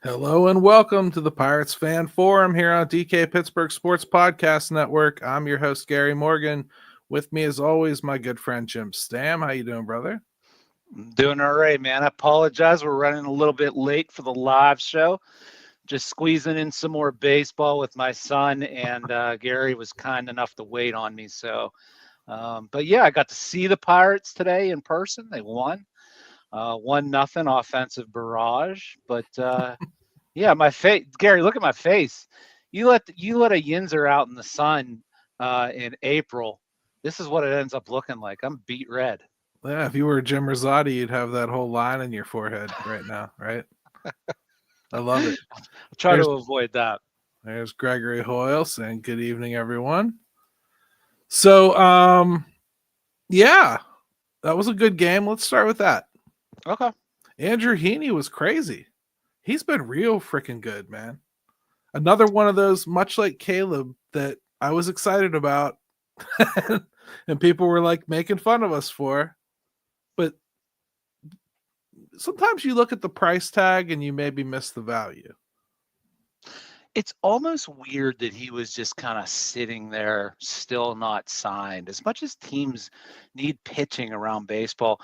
Hello and welcome to the Pirates Fan Forum here on DK Pittsburgh Sports Podcast Network. I'm your host, Gary Morgan. With me, as always, my good friend, Jim Stam. How you doing, brother? Doing all right, man. I apologize. We're running a little bit late for the live show. Just squeezing in some more baseball with my son, and Gary was kind enough to wait on me. But yeah, I got to see the Pirates today in person. They won. 1-0 offensive barrage. But yeah, my face, Gary, look at my face. You let a Yinzer out in the sun in April. This is what it ends up looking like. I'm beat red. Yeah, if you were Jim Rosati, you'd have that whole line in your forehead right now, right? I love it. I'll try to avoid that. There's Gregory Hoyle saying good evening, everyone. So, yeah, that was a good game. Let's start with that. Okay. Andrew Heaney was crazy. He's been real freaking good, man. Another one of those, much like Caleb, that I was excited about and people were like making fun of us for. But sometimes you look at the price tag and you maybe miss the value. It's almost weird that he was just kind of sitting there, still not signed. As much as teams need pitching around baseball,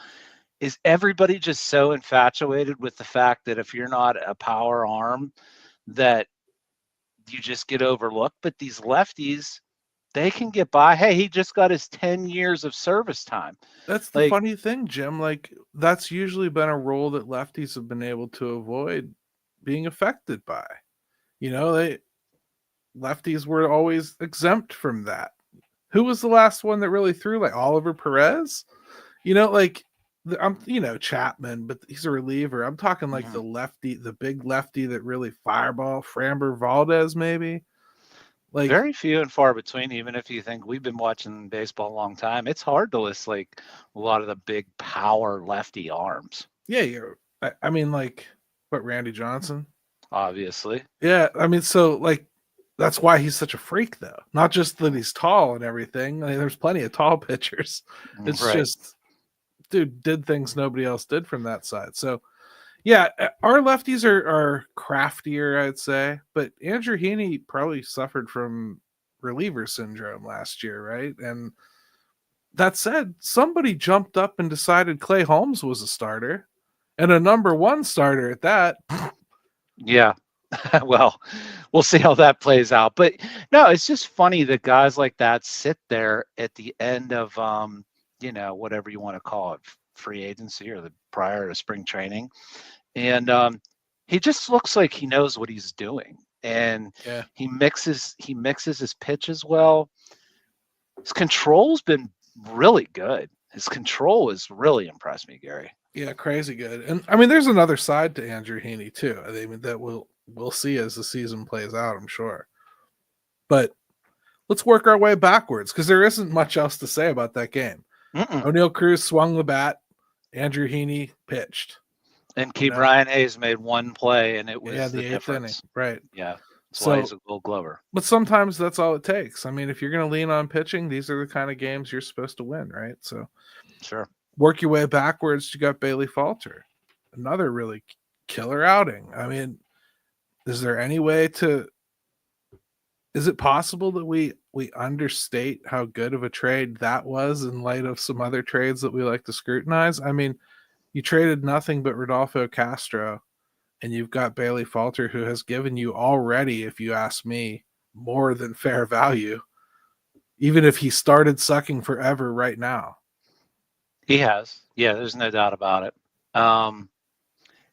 is everybody just so infatuated with the fact that if you're not a power arm, that you just get overlooked? But these lefties, they can get by. Hey, he just got his 10 years of service time. That's the funny thing, Jim. Like, that's usually been a role that lefties have been able to avoid being affected by. You know, lefties were always exempt from that. Who was the last one that really threw? Like Oliver Perez? You know, like, Chapman, but he's a reliever. I'm talking like the lefty, the big lefty that really fireball, Framber Valdez, maybe. Like, very few and far between, even if you think we've been watching baseball a long time. It's hard to list like a lot of the big power lefty arms. Yeah, I mean, like, what, Randy Johnson? Obviously. Yeah, I mean, so, like, that's why he's such a freak, though. Not just that he's tall and everything. I mean, there's plenty of tall pitchers. It's just, dude did things nobody else did from that side. So, yeah, our lefties are craftier, I'd say. But Andrew Heaney probably suffered from reliever syndrome last year, right? And that said, somebody jumped up and decided Clay Holmes was a starter, and a number one starter at that. Yeah. Well, we'll see how that plays out. But no, it's just funny that guys like that sit there at the end of, whatever you want to call it, free agency or the prior to spring training. And he just looks like he knows what he's doing. And he mixes his pitches well. His control's been really good. His control has really impressed me, Gary. Yeah, crazy good. And I mean, there's another side to Andrew Heaney too. I mean, that we'll see as the season plays out, I'm sure. But let's work our way backwards because there isn't much else to say about that game. O'Neal Cruz swung the bat. Andrew Heaney pitched. And Brian Hayes made one play, and it was the eighth inning. Right. Yeah. That's why he's a Gold Glover. But sometimes that's all it takes. I mean, if you're going to lean on pitching, these are the kind of games you're supposed to win, right? So sure. Work your way backwards. You got Bailey Falter. Another really killer outing. I mean, is there any way to – is it possible that we understate how good of a trade that was in light of some other trades that we like to scrutinize? I mean, you traded nothing but Rodolfo Castro, and you've got Bailey Falter, who has given you already, if you ask me, more than fair value, even if he started sucking forever right now. He has. Yeah, there's no doubt about it.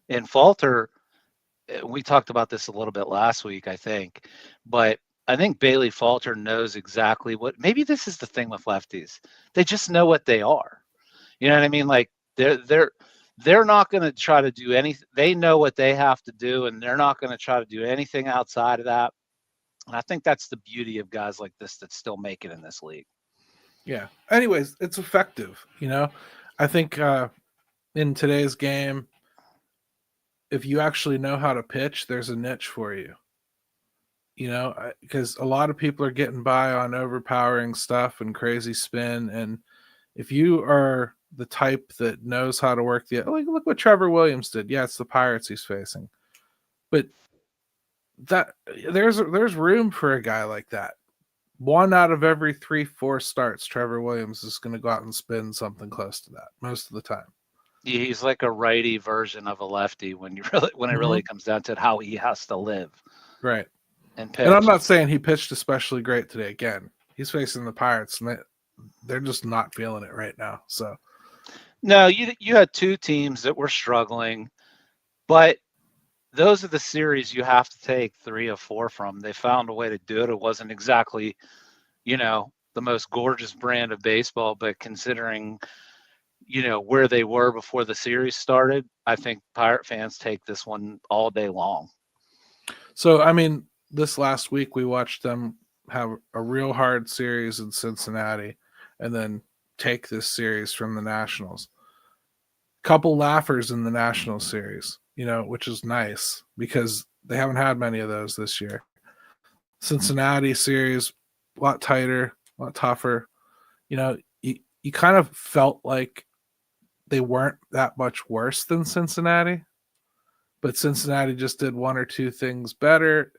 And Falter, we talked about this a little bit last week, I think, but I think Bailey Falter knows exactly what – maybe this is the thing with lefties. They just know what they are. You know what I mean? Like, they're not going to try to do anything. They know what they have to do, and they're not going to try to do anything outside of that. And I think that's the beauty of guys like this that still make it in this league. Yeah. Anyways, it's effective, you know. I think in today's game, if you actually know how to pitch, there's a niche for you. You know, because a lot of people are getting by on overpowering stuff and crazy spin. And if you are the type that knows how to work like, look what Trevor Williams did. Yeah, it's the Pirates he's facing, but that there's room for a guy like that. One out of every 3-4 starts, Trevor Williams is going to go out and spin something close to that most of the time. He's like a righty version of a lefty when it really comes down to how he has to live. Right. And pitch. And I'm not saying he pitched especially great today. Again, he's facing the Pirates, and they're just not feeling it right now. So, no, you had two teams that were struggling, but those are the series you have to take 3 or 4 from. They found a way to do it. It wasn't exactly, the most gorgeous brand of baseball, but considering, where they were before the series started, I think Pirate fans take this one all day long. So, I mean, this last week we watched them have a real hard series in Cincinnati and then take this series from the Nationals. Couple laughers in the National series, which is nice because they haven't had many of those this year. Cincinnati series, a lot tighter, a lot tougher. You kind of felt like they weren't that much worse than Cincinnati, but Cincinnati just did 1 or 2 things better.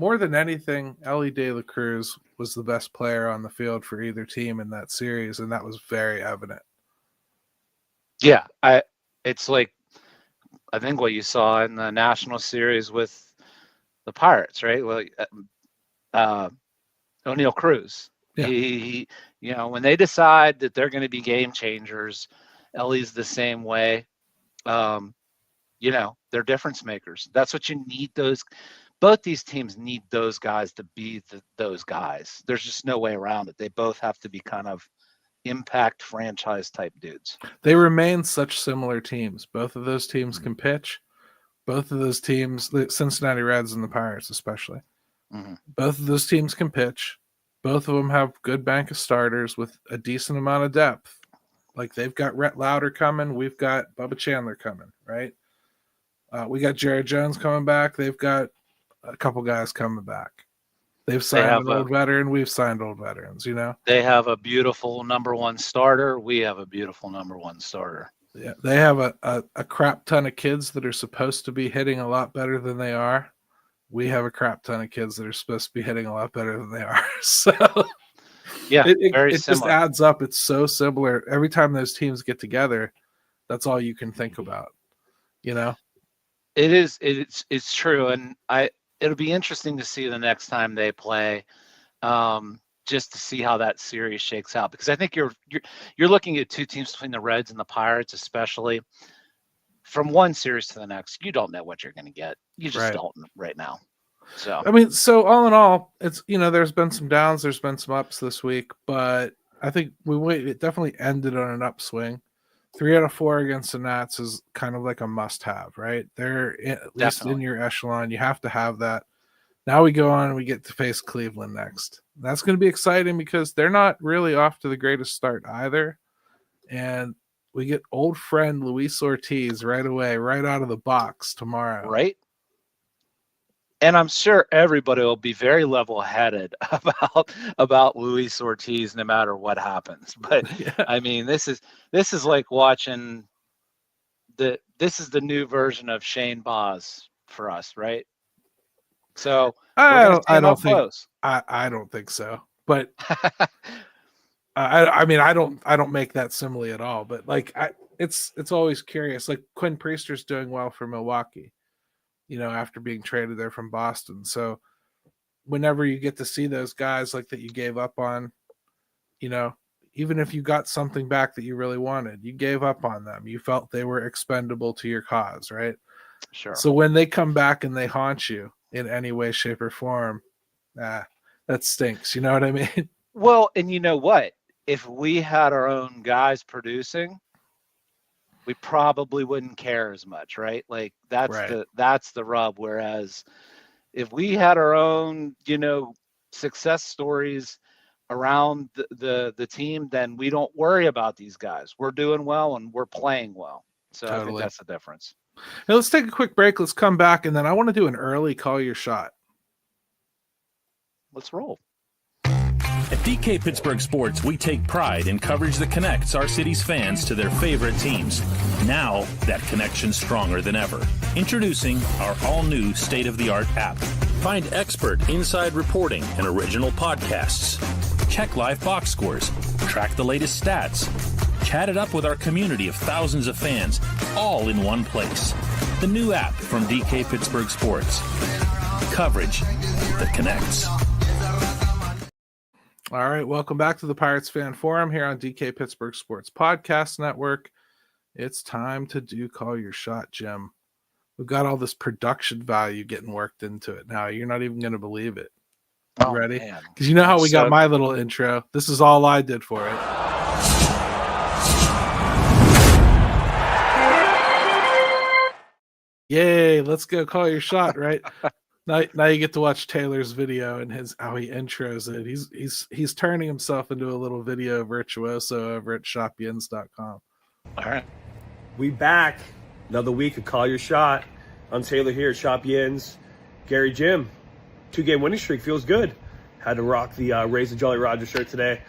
More than anything, Ellie De La Cruz was the best player on the field for either team in that series, and that was very evident. Yeah, it's like I think what you saw in the National Series with the Pirates, right? Well, O'Neal Cruz. Yeah. He, when they decide that they're going to be game changers, Ellie's the same way. They're difference makers. That's what you need. Both these teams need those guys to be those guys. There's just no way around it. They both have to be kind of impact franchise type dudes. They remain such similar teams. Both of those teams can pitch. Both of those teams, the Cincinnati Reds and the Pirates especially, both of those teams can pitch. Both of them have good bank of starters with a decent amount of depth. Like they've got Rhett Lauder coming. We've got Bubba Chandler coming, right? We got Jared Jones coming back. They've got a couple guys coming back. They've signed an old veteran. We've signed old veterans, They have a beautiful number 1 starter. We have a beautiful number 1 starter. Yeah, they have a crap ton of kids that are supposed to be hitting a lot better than they are. We have a crap ton of kids that are supposed to be hitting a lot better than they are. So yeah, it just adds up. It's so similar. Every time those teams get together, that's all you can think about. It is. It's true, and it'll be interesting to see the next time they play, just to see how that series shakes out. Because I think you're looking at 2 teams between the Reds and the Pirates, especially from one series to the next. You don't know what you're going to get. You just don't right now. So I mean, so all in all, it's there's been some downs, there's been some ups this week, but I think it definitely ended on an upswing. 3 out of 4 against the Nats is kind of like a must-have, right? They're at least in your echelon. You have to have that. Now we go on and we get to face Cleveland next. That's going to be exciting because they're not really off to the greatest start either. And we get old friend Luis Ortiz right away, right out of the box tomorrow. Right. And I'm sure everybody will be very level-headed about Luis Ortiz, no matter what happens. But yeah. I mean, this is like watching this is the new version of Shane Boz for us, right? So I don't think so. But I mean, I don't make that simile at all. But like, it's always curious. Like Quinn Priester's doing well for Milwaukee, after being traded there from Boston. So whenever you get to see those guys like that you gave up on, even if you got something back that you really wanted, you gave up on them. You felt they were expendable to your cause, right? Sure. So when they come back and they haunt you in any way, shape, or form, that stinks. You know what I mean? Well, and you know what? If we had our own guys producing, we probably wouldn't care as much, right? Like that's the rub. Whereas if we had our own, success stories, around the team, then we don't worry about these guys. We're doing well and we're playing well. So I think Totally. that's the difference. Now let's take a quick break. Let's come back, and then I want to do an early call your shot. Let's roll. At DK Pittsburgh Sports, we take pride in coverage that connects our city's fans to their favorite teams. Now, that connection's stronger than ever. Introducing our all-new state-of-the-art app. Find expert inside reporting and original podcasts. Check live box scores. Track the latest stats. Chat it up with our community of thousands of fans, all in one place. The new app from DK Pittsburgh Sports. Coverage that connects. All right, welcome back to the Pirates Fan Forum here on DK Pittsburgh Sports Podcast Network. It's time to do Call Your Shot, Jim. We've got all this production value getting worked into it now. You're not even going to believe it. You ready? Because you know how we got my little intro. This is all I did for it. Yay, let's go call your shot, right? Now you get to watch Taylor's video and how he intros it. He's turning himself into a little video virtuoso over at shopyins.com. All right. We back. Another week of Call Your Shot. I'm Taylor here at Shop Yins. Gary, Jim, 2-game winning streak feels good. Had to rock the Raise the Jolly Roger shirt today.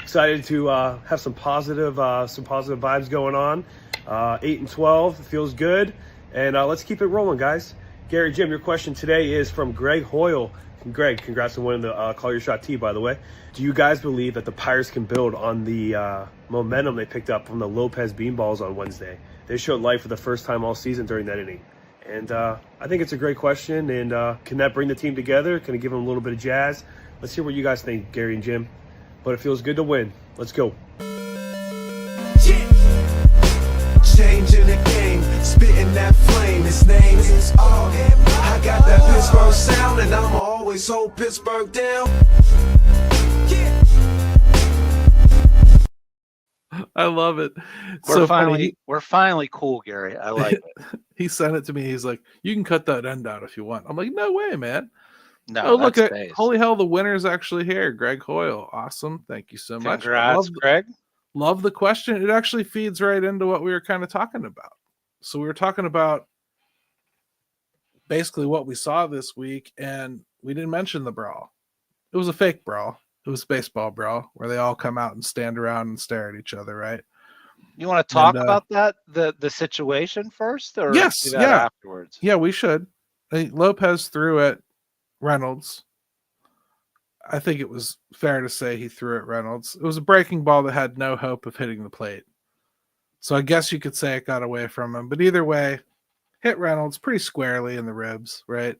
Excited to have some positive vibes going on. 8-12 feels good, and let's keep it rolling, guys. Gary, Jim, your question today is from Greg Hoyle. Greg, congrats on winning the Call Your Shot tee, by the way. Do you guys believe that the Pirates can build on the momentum they picked up from the Lopez beanballs on Wednesday? They showed life for the first time all season during that inning. And I think it's a great question. And can that bring the team together? Can it give them a little bit of jazz? Let's hear what you guys think, Gary and Jim. But it feels good to win. Let's go. Changing the game, spitting that flame. His name is all. I got that Pittsburgh sound, and I'ma always hold Pittsburgh down. I love it. We're finally cool, Gary. I like it. He sent it to me. He's like, "You can cut that end out if you want." I'm like, "No way, man." No, oh, look at space. Holy hell, the winner's actually here. Greg Hoyle. Awesome. Thank you so much. Congrats, Greg. Love the question. It actually feeds right into what we were kind of talking about. So we were talking about basically what we saw this week, and we didn't mention the brawl. It was a fake brawl. It was a baseball brawl where they all come out and stand around and stare at each other, right? You want to talk about that, the situation first, or yes, do that afterwards? Yeah, we should. Lopez threw at Reynolds. I think it was fair to say he threw at Reynolds. It was a breaking ball that had no hope of hitting the plate. So I guess you could say it got away from him. But either way, hit Reynolds pretty squarely in the ribs, right?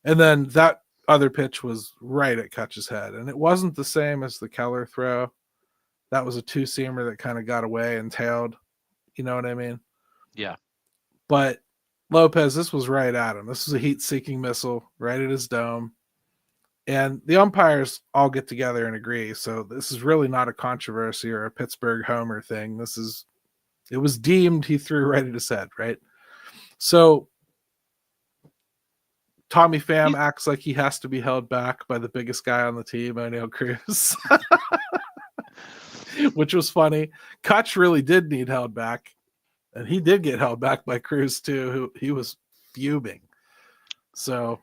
And then that other pitch was right at Kutch's head. And it wasn't the same as the Keller throw. That was a two-seamer that kind of got away and tailed. You know what I mean? Yeah. But Lopez, this was right at him. This was a heat-seeking missile right at his dome. And the umpires all get together and agree. So this is really not a controversy or a Pittsburgh homer thing. It was deemed he threw right at his head, right? So Tommy Pham acts like he has to be held back by the biggest guy on the team, O'Neill Cruz, which was funny. Kutch really did need held back, and he did get held back by Cruz too, who he was fuming. So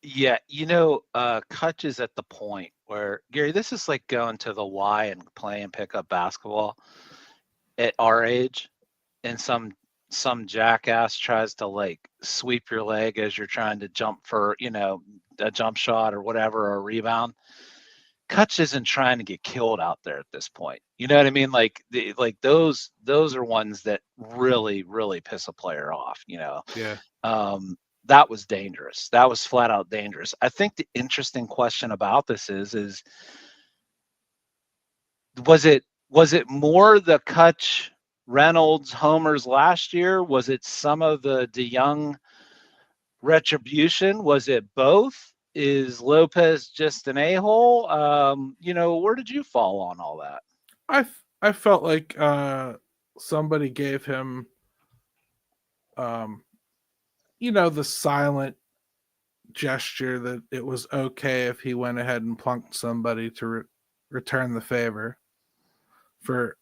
yeah, Kutch is at the point where, Gary, this is like going to the Y and playing pickup basketball at our age, and some jackass tries to like sweep your leg as you're trying to jump for, a jump shot or whatever, or a rebound. Kutch isn't trying to get killed out there at this point. You know what I mean? Like those are ones that really, really piss a player off, Yeah. That was dangerous. That was flat out dangerous. I think the interesting question about this is was it more the Kutch Reynolds homers last year? Was it some of the DeYoung retribution? Was it both? Is Lopez just an a-hole? Where did you fall on all that? I felt like somebody gave him the silent gesture that it was okay if he went ahead and plunked somebody to return the favor for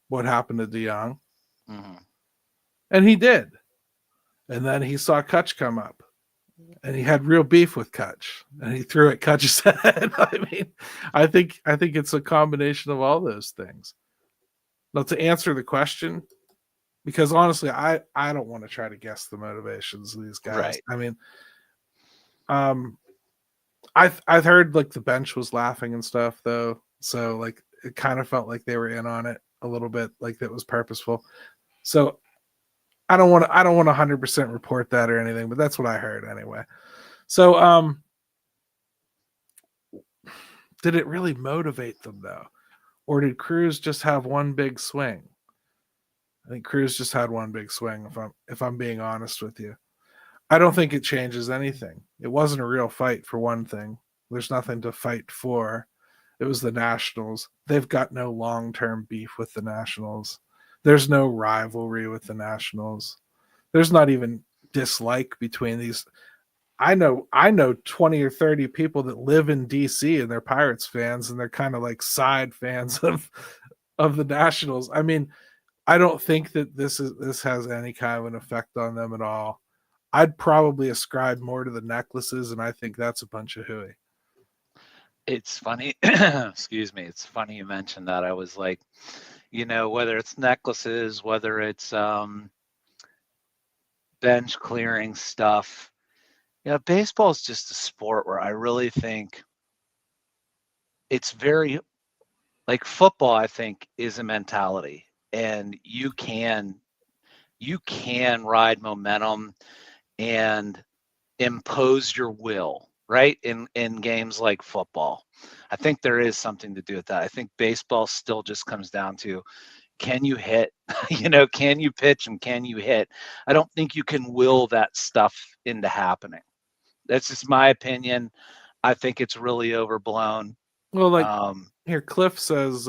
what happened to DeYoung. Mhm. And he did. And then he saw Kutch come up. And he had real beef with Kutch. And he threw at Kutch's head. I mean, I think it's a combination of all those things. Now, to answer the question, because honestly, I don't want to try to guess the motivations of these guys. Right. I mean, I've heard like the bench was laughing and stuff though, so like it kind of felt like they were in on it a little bit, like that was purposeful. So I don't want to 100% report that or anything, but that's what I heard anyway. So did it really motivate them though, or did Cruz just have one big swing? I think Cruz just had one big swing. If I'm being honest with you, I don't think it changes anything. It wasn't a real fight for one thing. There's nothing to fight for. It was the Nationals. They've got no long-term beef with the Nationals. There's no rivalry with the Nationals. There's not even dislike between these. I know 20 or 30 people that live in DC and they're Pirates fans, and they're kind of like side fans of the Nationals. I mean, I don't think that this has any kind of an effect on them at all. I'd probably ascribe more to the necklaces, and I think that's a bunch of hooey. It's funny. Excuse me. It's funny you mentioned that. I was like, whether it's necklaces, whether it's bench clearing stuff. Baseball is just a sport where I really think it's very like football. I think is a mentality, and you can ride momentum and impose your will, right? In games like football. I think there is something to do with that. I think baseball still just comes down to, can you hit? Can you pitch and can you hit? I don't think you can will that stuff into happening. That's just my opinion. I think it's really overblown. Well, like here, Cliff says,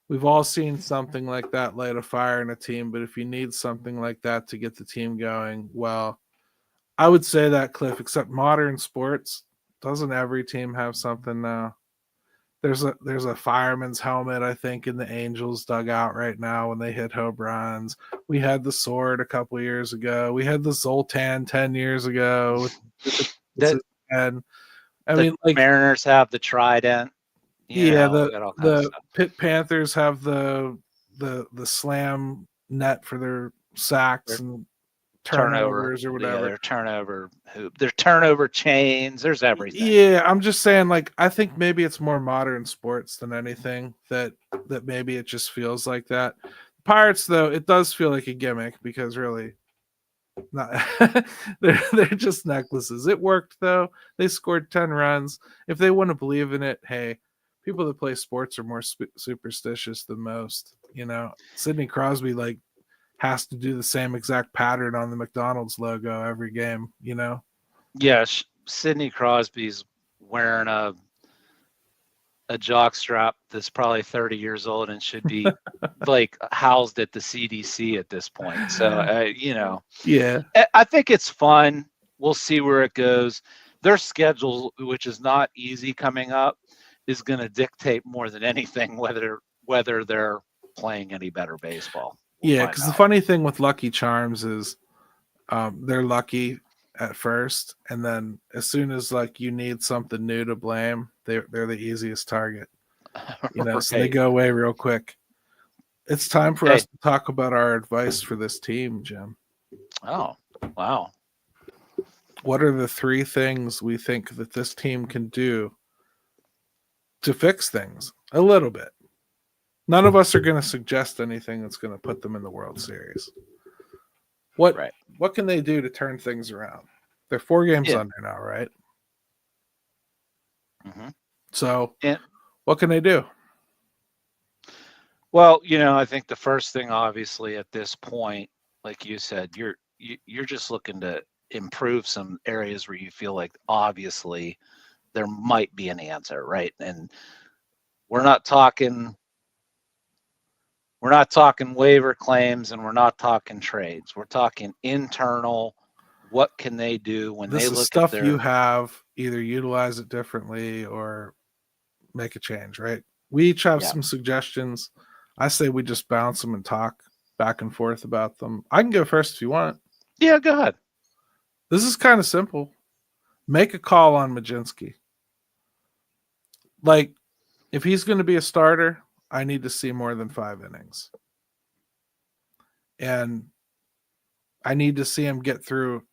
we've all seen something like that light a fire in a team, but if you need something like that to get the team going, well, I would say that, Cliff, except modern sports, doesn't every team have something now? There's a fireman's helmet, I think, in the Angels dugout right now when they hit home runs. We had the sword a couple years ago. We had the Zoltan 10 years ago. And I mean, like, Mariners have the trident. The Pitt Panthers have the slam net for their sacks and turnovers or whatever. Their turnover hoop, their turnover chains. There's everything. Yeah, I'm just saying, like, I think maybe it's more modern sports than anything that maybe it just feels like that. Pirates, though, it does feel like a gimmick because really, not they're just necklaces. It worked though. They scored 10 runs. If they want to believe in it, hey, people that play sports are more superstitious than most. Sidney Crosby has to do the same exact pattern on the McDonald's logo every game. Yes, Sidney Crosby's wearing a jock strap that's probably 30 years old and should be like housed at the CDC at this point. So, yeah, I think it's fun. We'll see where it goes. Their schedule, which is not easy coming up, is going to dictate more than anything whether they're playing any better baseball. Yeah, because the funny thing with Lucky Charms is they're lucky at first, and then as soon as you need something new to blame, they're the easiest target. Right. So they go away real quick. It's time for us to talk about our advice for this team, Jim. Oh, wow. What are the 3 things we think that this team can do to fix things a little bit? None of us are going to suggest anything that's going to put them in the World Series. What can they do to turn things around? They're 4 games under now, right? Mm-hmm. So what can they do? Well, I think the first thing, obviously, at this point, like you said, you're just looking to improve some areas where you feel like obviously there might be an answer, right? And we're not talking waiver claims, and we're not talking trades. We're talking internal what can they do when This they is look stuff at their you have. Either utilize it differently or make a change, right? We each have Yeah. some suggestions. I say we just bounce them and talk back and forth about them. I can go first if you want. Yeah, go ahead. This is kind of simple. Make a call on Majinski. Like, if he's going to be a starter, I need to see more than 5 innings. And I need to see him get through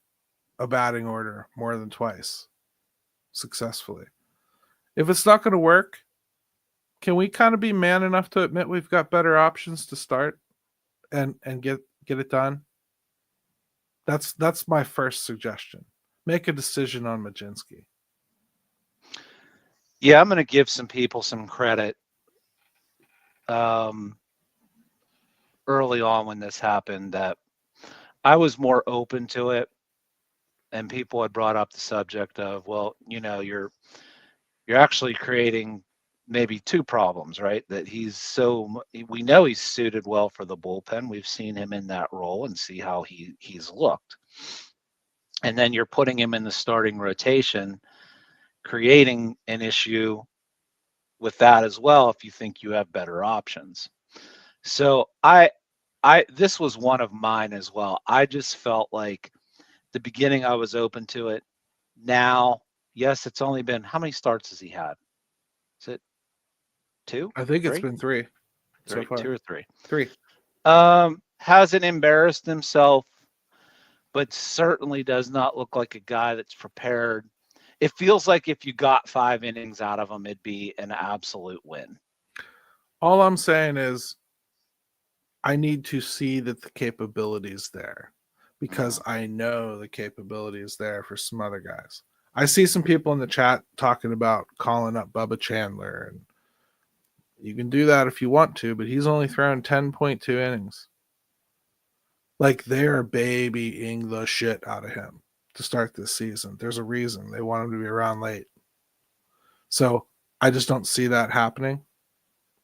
a batting order more than twice successfully. If it's not going to work, can we kind of be man enough to admit we've got better options to start and get it done? That's my first suggestion. Make a decision on Majinski. Yeah, I'm going to give some people some credit. Early on when this happened, that I was more open to it, and people had brought up the subject of, well, you're actually creating maybe 2 problems, right? That we know he's suited well for the bullpen. We've seen him in that role and see how he's looked. And then you're putting him in the starting rotation, creating an issue with that as well if you think you have better options. So this was one of mine as well. I just felt like the beginning I was open to it. Now, yes, it's only been, how many starts has he had? Is it 2? I think it's 3? been 3 so 3, far. 2 or 3. 3. Hasn't embarrassed himself, but certainly does not look like a guy that's prepared. It feels like if you got 5 innings out of him, it'd be an absolute win. All I'm saying is I need to see that the capability is there, because I know the capability is there for some other guys. I see some people in the chat talking about calling up Bubba Chandler, and you can do that if you want to, but he's only thrown 10.2 innings. Like, they are babying the shit out of him to start this season. There's a reason they want him to be around late. So I just don't see that happening.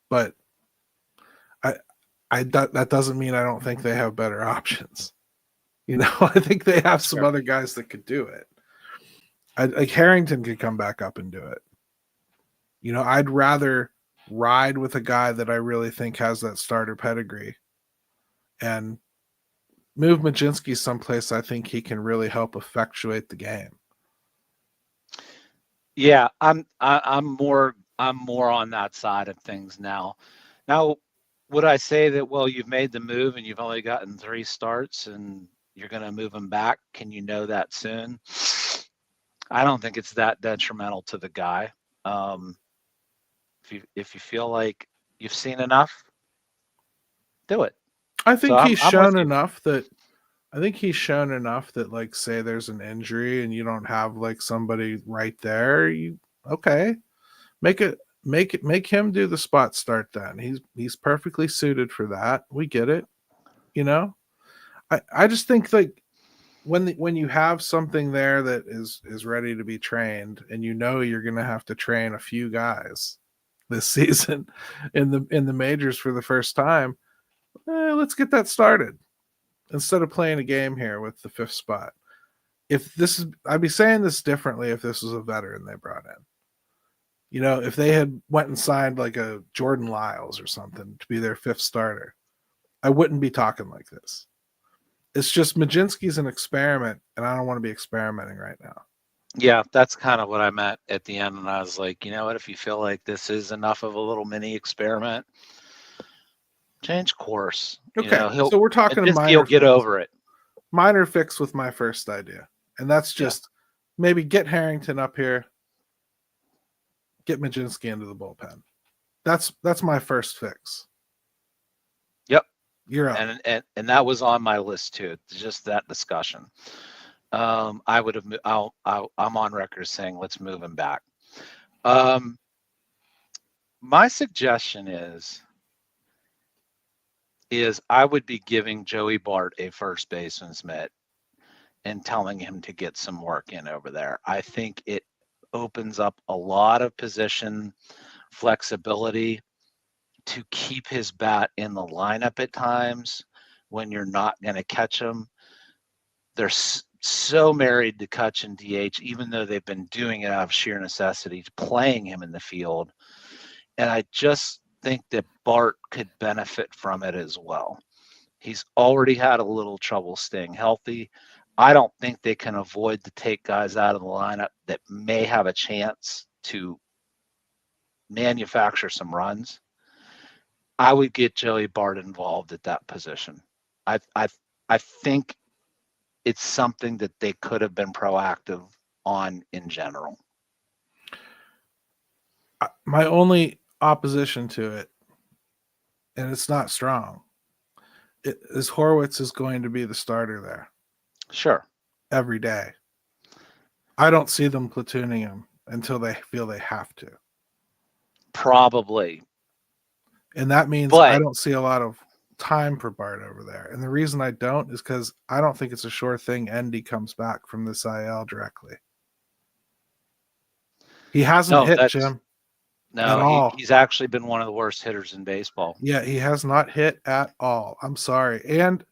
But that doesn't mean I don't think they have better options. I think they have some other guys that could do it. Like Harrington could come back up and do it. I'd rather ride with a guy that I really think has that starter pedigree and move Majinski someplace I think he can really help effectuate the game. Yeah, I'm more on that side of things now. Now, would I say that, well, you've made the move and you've only gotten 3 starts and you're going to move him back? Can you know that soon? I don't think it's that detrimental to the guy. If you feel like you've seen enough, do it. I think So he's shown enough that like, say there's an injury and you don't have like somebody right there, make him do the spot start then. He's perfectly suited for that. We get it. I just think, like, when you have something there that is ready to be trained, and you're going to have to train a few guys this season in the majors for the first time, let's get that started instead of playing a game here with the 5th spot. I'd be saying this differently if this was a veteran they brought in. If they had went and signed like a Jordan Lyles or something to be their 5th starter, I wouldn't be talking like this. It's just Majinski's an experiment, and I don't want to be experimenting right now. Yeah, that's kind of what I meant at the end. And I was like, you know what? If you feel like this is enough of a little mini experiment, change course. Okay, so we're talking he'll get over it. Minor fix with my first idea, and that's just maybe get Harrington up here, get Majinski into the bullpen. That's my first fix. Yep, you're up. And that was on my list too. Just that discussion. I would have. I'm on record saying let's move him back. My suggestion is I would be giving Joey Bart a first baseman's mitt and telling him to get some work in over there. I think it opens up a lot of position flexibility to keep his bat in the lineup at times when you're not going to catch him. There's so married to Kutch and DH, even though they've been doing it out of sheer necessity, playing him in the field. And I just think that Bart could benefit from it as well. He's already had a little trouble staying healthy. I don't think they can avoid to take guys out of the lineup that may have a chance to manufacture some runs. I would get Joey Bart involved at that position. I think it's something that they could have been proactive on in general. My only opposition to it, and it's not strong, is Horwitz is going to be the starter there. Sure. Every day. I don't see them platooning him until they feel they have to. Probably. And that means I don't see a lot of time for Bart over there. And the reason I don't is because I don't think it's a sure thing Endy comes back from this IL directly. He hasn't hit, Jim. No, he's actually been one of the worst hitters in baseball. Yeah, he has not hit at all. I'm sorry. And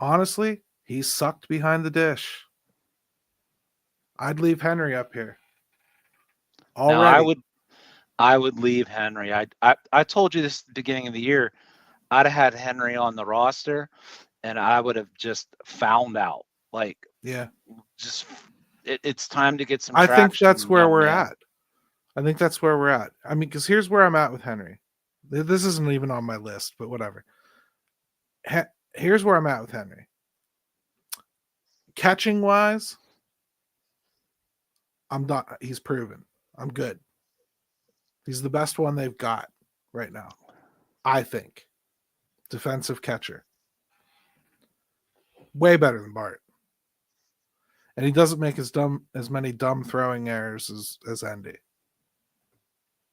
honestly, he sucked behind the dish. I'd leave Henry up here. Already. No, I would leave Henry. I told you this at the beginning of the year. I'd have had Henry on the roster, and I would have just found out. It's time to get some traction. I think that's where we're at. I mean, because here's where I'm at with Henry. This isn't even on my list, but whatever. Here's where I'm at with Henry. Catching wise, I'm not. He's proven. I'm good. He's the best one they've got right now, I think. Defensive catcher. Way better than Bart. And he doesn't make as many dumb throwing errors as Endy.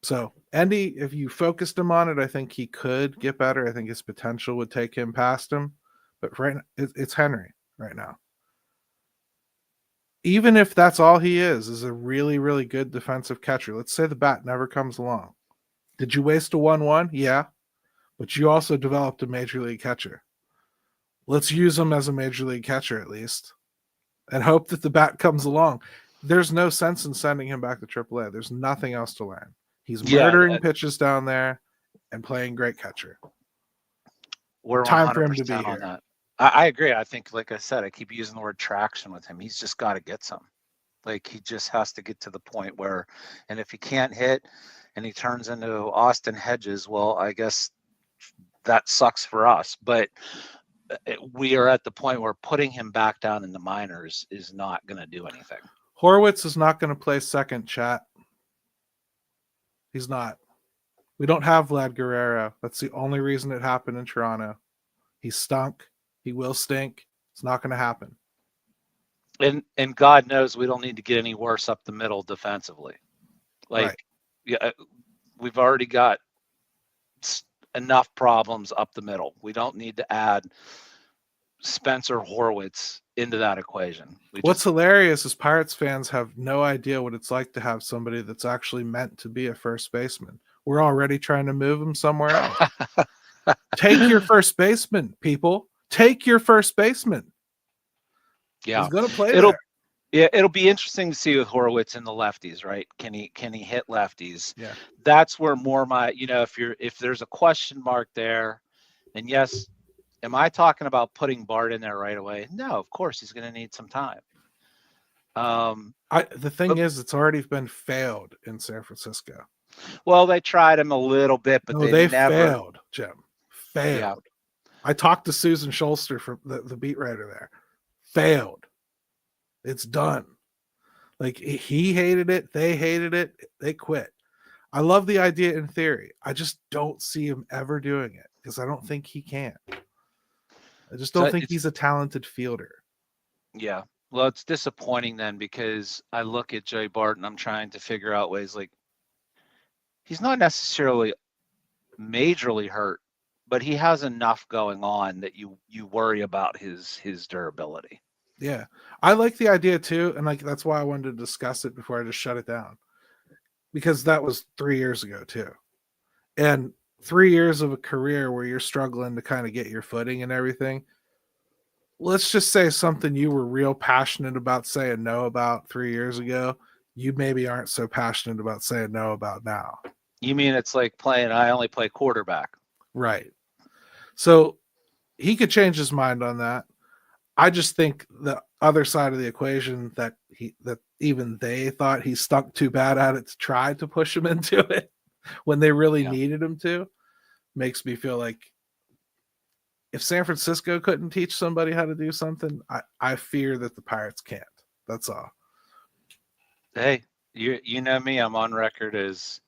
So Endy, if you focused him on it, I think he could get better. I think his potential would take him past him. But right now, it's Henry right now. Even if that's all he is a really, really good defensive catcher. Let's say the bat never comes along. Did you waste a 1-1? Yeah. But you also developed a major league catcher. Let's use him as a major league catcher at least and hope that the bat comes along. There's no sense in sending him back to AAA. There's nothing else to learn. He's murdering pitches down there and playing great catcher. We're time for him to be on here. That. I agree. I think, like I said, I keep using the word traction with him. He's just got to get some. Like, he just has to get to the point where, and if he can't hit and he turns into Austin Hedges, well, I guess that sucks for us. But we are at the point where putting him back down in the minors is not going to do anything. Horwitz is not going to play second, chat. He's not. We don't have Vlad Guerrero. That's the only reason it happened in Toronto. He stunk. He will stink. It's not going to happen. And God knows we don't need to get any worse up the middle defensively. Yeah, we've already got enough problems up the middle. We don't need to add Spencer Horwitz into that equation. What's hilarious is Pirates fans have no idea what it's like to have somebody that's actually meant to be a first baseman. We're already trying to move him somewhere else. Take your first baseman, people. Take your first baseman. Yeah, he's going to play there. Yeah, it'll be interesting to see with Horwitz and the lefties, right? Can he hit lefties? Yeah, that's where more my, if there's a question mark there, and yes, am I talking about putting Bart in there right away? No, of course he's going to need some time. The thing is, it's already been failed in San Francisco. Well, they tried him a little bit, but they never failed, Jim. Failed. Yeah. I talked to Susan Scholster, from the beat writer there. Failed. It's done. Like, he hated it. They hated it. They quit. I love the idea in theory. I just don't see him ever doing it because I don't think he can. I just don't think he's a talented fielder. Yeah. Well, it's disappointing then because I look at Joey Bart and I'm trying to figure out ways, like, he's not necessarily majorly hurt, but he has enough going on that you worry about his durability. Yeah, I like the idea too, and that's why I wanted to discuss it before I just shut it down, because that was 3 years ago too, and 3 years of a career where you're struggling to kind of get your footing and everything. let's just say something you were real passionate about saying no about 3 years ago, you maybe aren't so passionate about saying no about now. You mean it's like I only play quarterback. Right. So he could change his mind on that. I just think the other side of the equation that even they thought he stunk too bad at it to try to push him into it when they really needed him to makes me feel like if San Francisco couldn't teach somebody how to do something, I fear that the Pirates can't. That's all. Hey, you know me, I'm on record as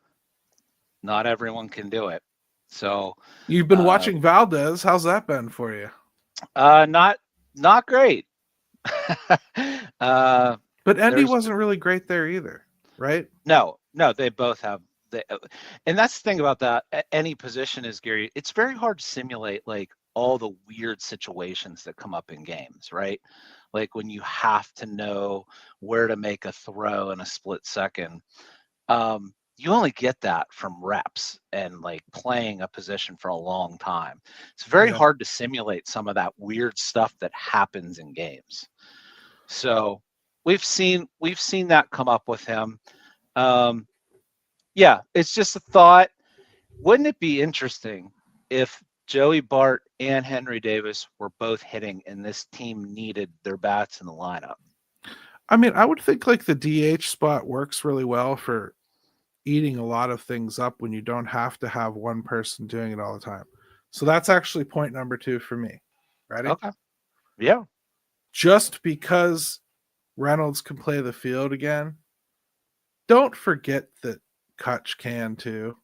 not everyone can do it. So you've been watching Valdez. How's that been for you? Not great. But Endy wasn't really great there either, right? No, they both have. And that's the thing about that. Any position is, Gary, it's very hard to simulate like all the weird situations that come up in games, right? Like when you have to know where to make a throw in a split second. You only get that from reps and like playing a position for a long time. It's very hard to simulate some of that weird stuff that happens in games. So we've seen that come up with him. Yeah, it's just a thought. Wouldn't it be interesting if Joey Bart and Henry Davis were both hitting and this team needed their bats in the lineup? I mean, I would think like the DH spot works really well for eating a lot of things up when you don't have to have one person doing it all the time. So that's actually point number 2 for me. Ready? Okay. Yeah. Just because Reynolds can play the field again, don't forget that Kutch can too.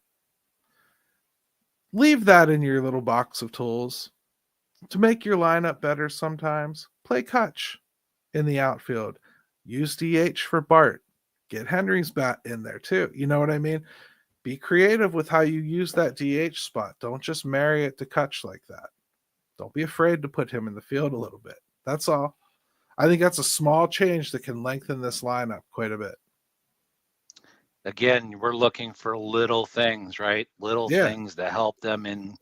Leave that in your little box of tools. To make your lineup better sometimes, play Kutch in the outfield. Use DH for Bart. Get Henry's bat in there too. You know what I mean? Be creative with how you use that DH spot. Don't just marry it to Kutch like that. Don't be afraid to put him in the field a little bit. That's all. I think that's a small change that can lengthen this lineup quite a bit. Again, we're looking for little things, right? Little things to help them in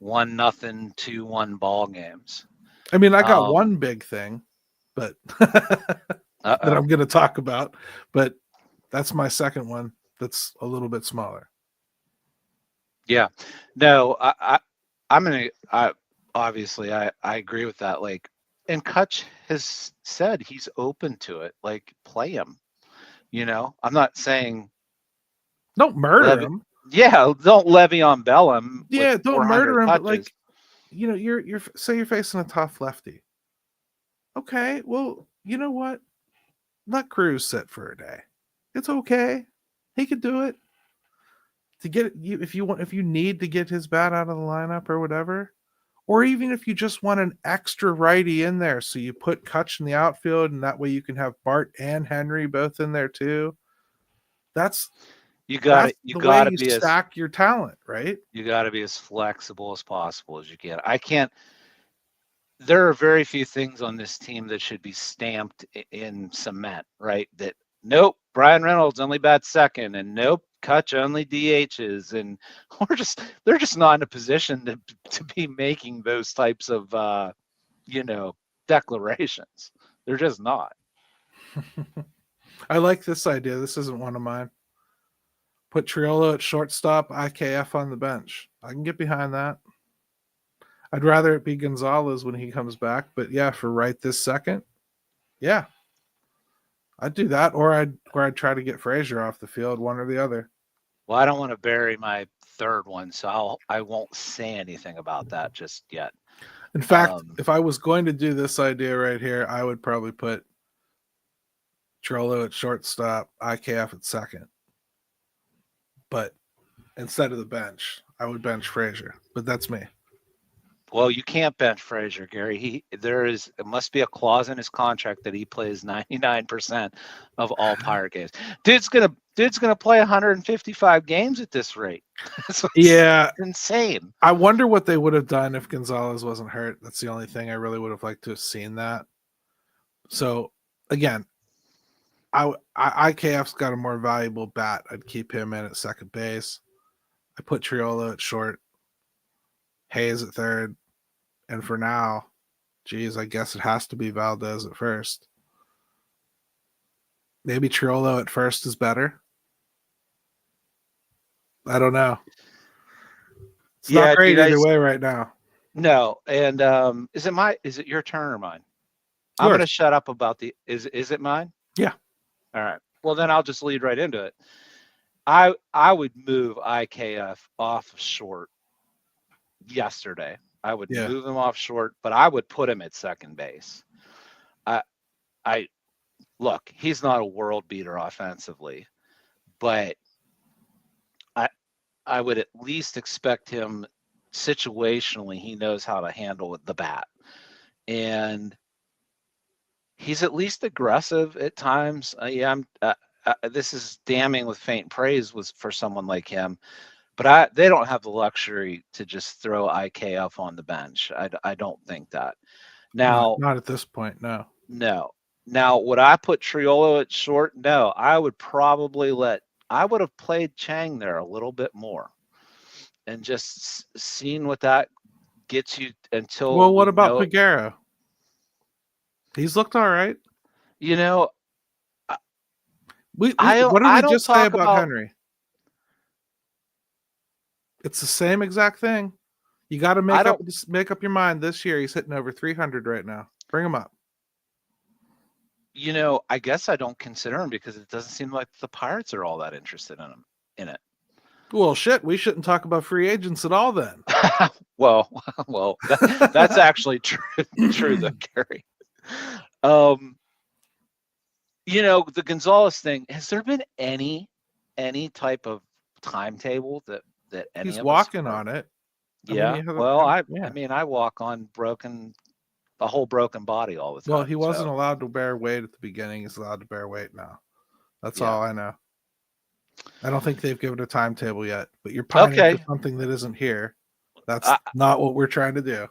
1-0, 2-1 ball games. I mean, I got one big thing, but that I'm going to talk about, but that's my second one. That's a little bit smaller. Yeah, no, I obviously I agree with that. Like, and Kutch has said he's open to it. Like, play him. You know, I'm not saying don't murder him. Yeah, don't Le'Veon Bell him. Yeah, don't murder him. But like, you know, you're say you're facing a tough lefty. Okay, well, you know what? Let Cruz sit for a day. It's okay. He could do it. To get you, if you need to get his bat out of the lineup or whatever, or even if you just want an extra righty in there, so you put Kutch in the outfield, and that way you can have Bart and Henry both in there too. That's you got to be stack your talent, right? You got to be as flexible as possible as you can. I can't. There are very few things on this team that should be stamped in cement, right? That nope, Brian Reynolds only bats second, and nope, Kutch only DHs, and they're just not in a position to be making those types of declarations. They're just not. I like this idea. This isn't one of mine. Put Triolo at shortstop, IKF on the bench. I can get behind that. I'd rather it be Gonzalez when he comes back, but yeah, for right this second, yeah, I'd do that, or I'd try to get Frazier off the field, one or the other. Well, I don't want to bury my third one, so I won't say anything about that just yet. In fact, if I was going to do this idea right here, I would probably put Triolo at shortstop, IKF at second. But instead of the bench, I would bench Frazier. But that's me. Well, you can't bench Frazier, Gary. It must be a clause in his contract that he plays 99% of all Pirate games. Dude's gonna play 155 games at this rate. Yeah, insane. I wonder what they would have done if Gonzalez wasn't hurt. That's the only thing I really would have liked to have seen that. So again, IKF's got a more valuable bat. I'd keep him in at second base. I put Triolo at short, Hayes at third, and for now, geez, I guess it has to be Valdez at first. Maybe Triolo at first is better. I don't know. It's not great dude, either way right now. No, and is it your turn or mine? I'm Yours. gonna shut up about is it mine? Yeah. All right. Well, then I'll just lead right into it. I would move IKF off short yesterday. I would Yeah. move him off short, but I would put him at second base. I look, he's not a world beater offensively, but I would at least expect him situationally. He knows how to handle the bat, and he's at least aggressive at times. This is damning with faint praise for someone like him, but they don't have the luxury to just throw IKF on the bench. I don't think that. Now, not at this point, no. No. Now, would I put Triolo at short? No. I would have played Chang there a little bit more and just seen what that gets you until. Well, what about Peguero? He's looked all right. You know, what did we just say about Henry? It's the same exact thing. You got to make up your mind. This year, he's hitting over 300 right now. Bring him up. I guess I don't consider him because it doesn't seem like the Pirates are all that interested in it. Well, shit, we shouldn't talk about free agents at all then. well, that's actually true though, Gary. The Gonzalez thing, has there been any type of timetable that any he's of walking us on it? Yeah. I walk on a whole broken body all the time. Well, he wasn't allowed to bear weight at the beginning. He's allowed to bear weight now. That's all I know. I don't think they've given a timetable yet, but you're pining for something that isn't here. That's not what we're trying to do.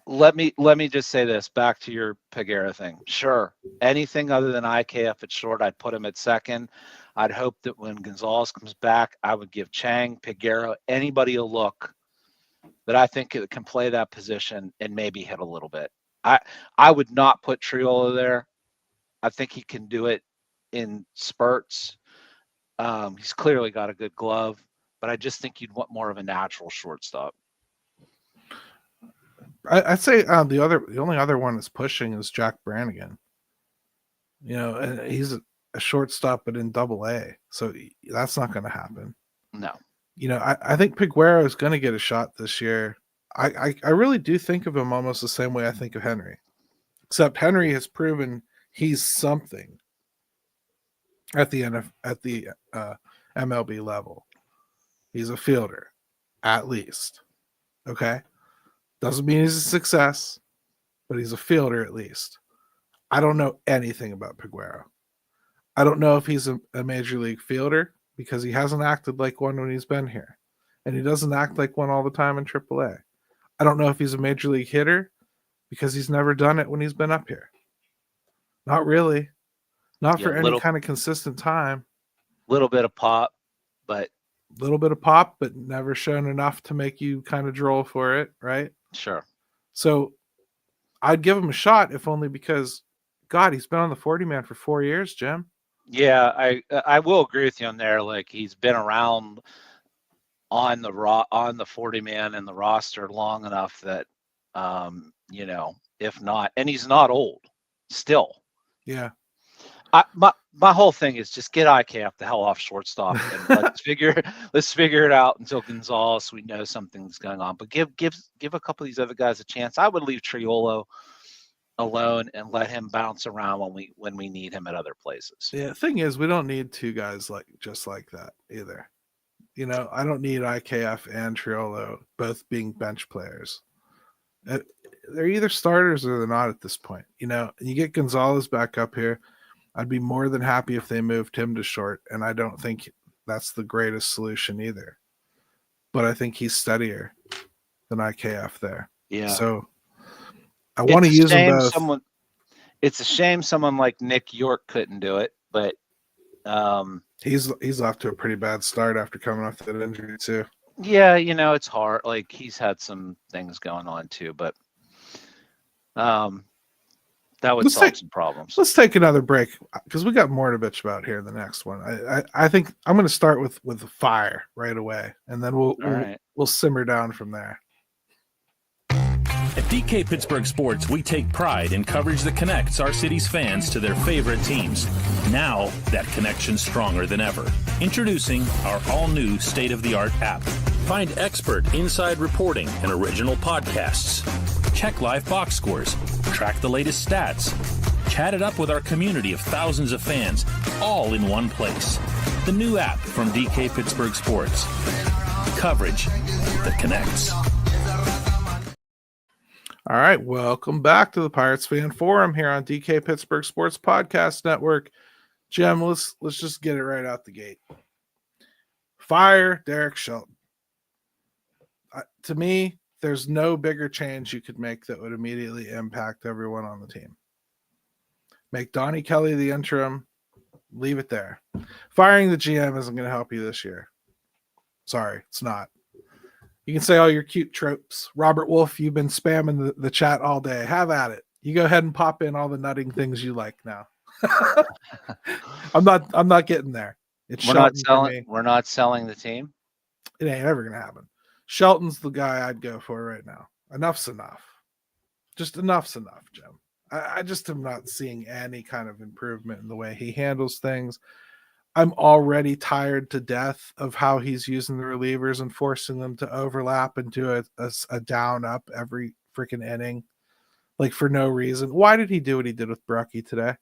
Let me just say this back to your Peguero thing. Sure. Anything other than IKF at short, I'd put him at second. I'd hope that when Gonzalez comes back, I would give Chang, Peguero, anybody a look that I think can play that position and maybe hit a little bit. I would not put Triolo there. I think he can do it in spurts. He's clearly got a good glove, but I just think you'd want more of a natural shortstop. I'd say the only other one that's pushing is Jack Brannigan. And he's a shortstop, but in Double-A, so that's not going to happen. No. I think Peguero is going to get a shot this year. I really do think of him almost the same way I think of Henry, except Henry has proven he's something at the MLB level. He's a fielder, at least. Okay, doesn't mean he's a success, but he's a fielder at least. I don't know anything about Peguero. I don't know if he's a major league fielder because he hasn't acted like one when he's been here, and he doesn't act like one all the time in AAA. I don't know if he's a major league hitter because he's never done it when he's been up here. Not really. Not for any kind of consistent time. Little bit of pop, but never shown enough to make you kind of droll for it, right? Sure. So I'd give him a shot, if only because, God, he's been on the 40-man for 4 years, Jim. Yeah, I will agree with you on there. Like, he's been around on the 40-man and the roster long enough that, if not, and he's not old still. Yeah. My whole thing is just get IKF the hell off shortstop and let's figure it out until Gonzalez. We know something's going on, but give a couple of these other guys a chance. I would leave Triolo alone and let him bounce around when we need him at other places. Yeah, the thing is, we don't need two guys just like that either. I don't need IKF and Triolo both being bench players. They're either starters or they're not at this point. And you get Gonzalez back up here. I'd be more than happy if they moved him to short, and I don't think that's the greatest solution either. But I think he's steadier than IKF there. Yeah. So I want to use them both. It's a shame someone like Nick York couldn't do it, but he's off to a pretty bad start after coming off that injury too. Yeah, it's hard. Like, he's had some things going on too, but That would solve some problems. Let's take another break because we got more to bitch about here in the next one. I think I'm going to start with the fire right away, and then we'll simmer down from there. At DK Pittsburgh Sports, we take pride in coverage that connects our city's fans to their favorite teams. Now, that connection's stronger than ever. Introducing our all-new state-of-the-art app. Find expert inside reporting and original podcasts. Check live box scores. Track the latest stats. Chat it up with our community of thousands of fans, all in one place. The new app from DK Pittsburgh Sports. Coverage that connects. All right, welcome back to the Pirates Fan Forum here on DK Pittsburgh Sports Podcast Network. Jim, let's just get it right out the gate. Fire Derek Shelton. To me, there's no bigger change you could make that would immediately impact everyone on the team. Make Donnie Kelly the interim, leave it there. Firing the GM isn't going to help you this year. Sorry, it's not. You can say all your cute tropes. Robert Wolf, you've been spamming the chat all day. Have at it. You go ahead and pop in all the nutting things you like now. I'm not getting there. We're not selling the team. It ain't ever gonna happen. Shelton's the guy I'd go for right now. Enough's enough. Just enough's enough, Jim. I just am not seeing any kind of improvement in the way he handles things. I'm already tired to death of how he's using the relievers and forcing them to overlap and do a down up every freaking inning, like for no reason. Why did he do what he did with Brucky today?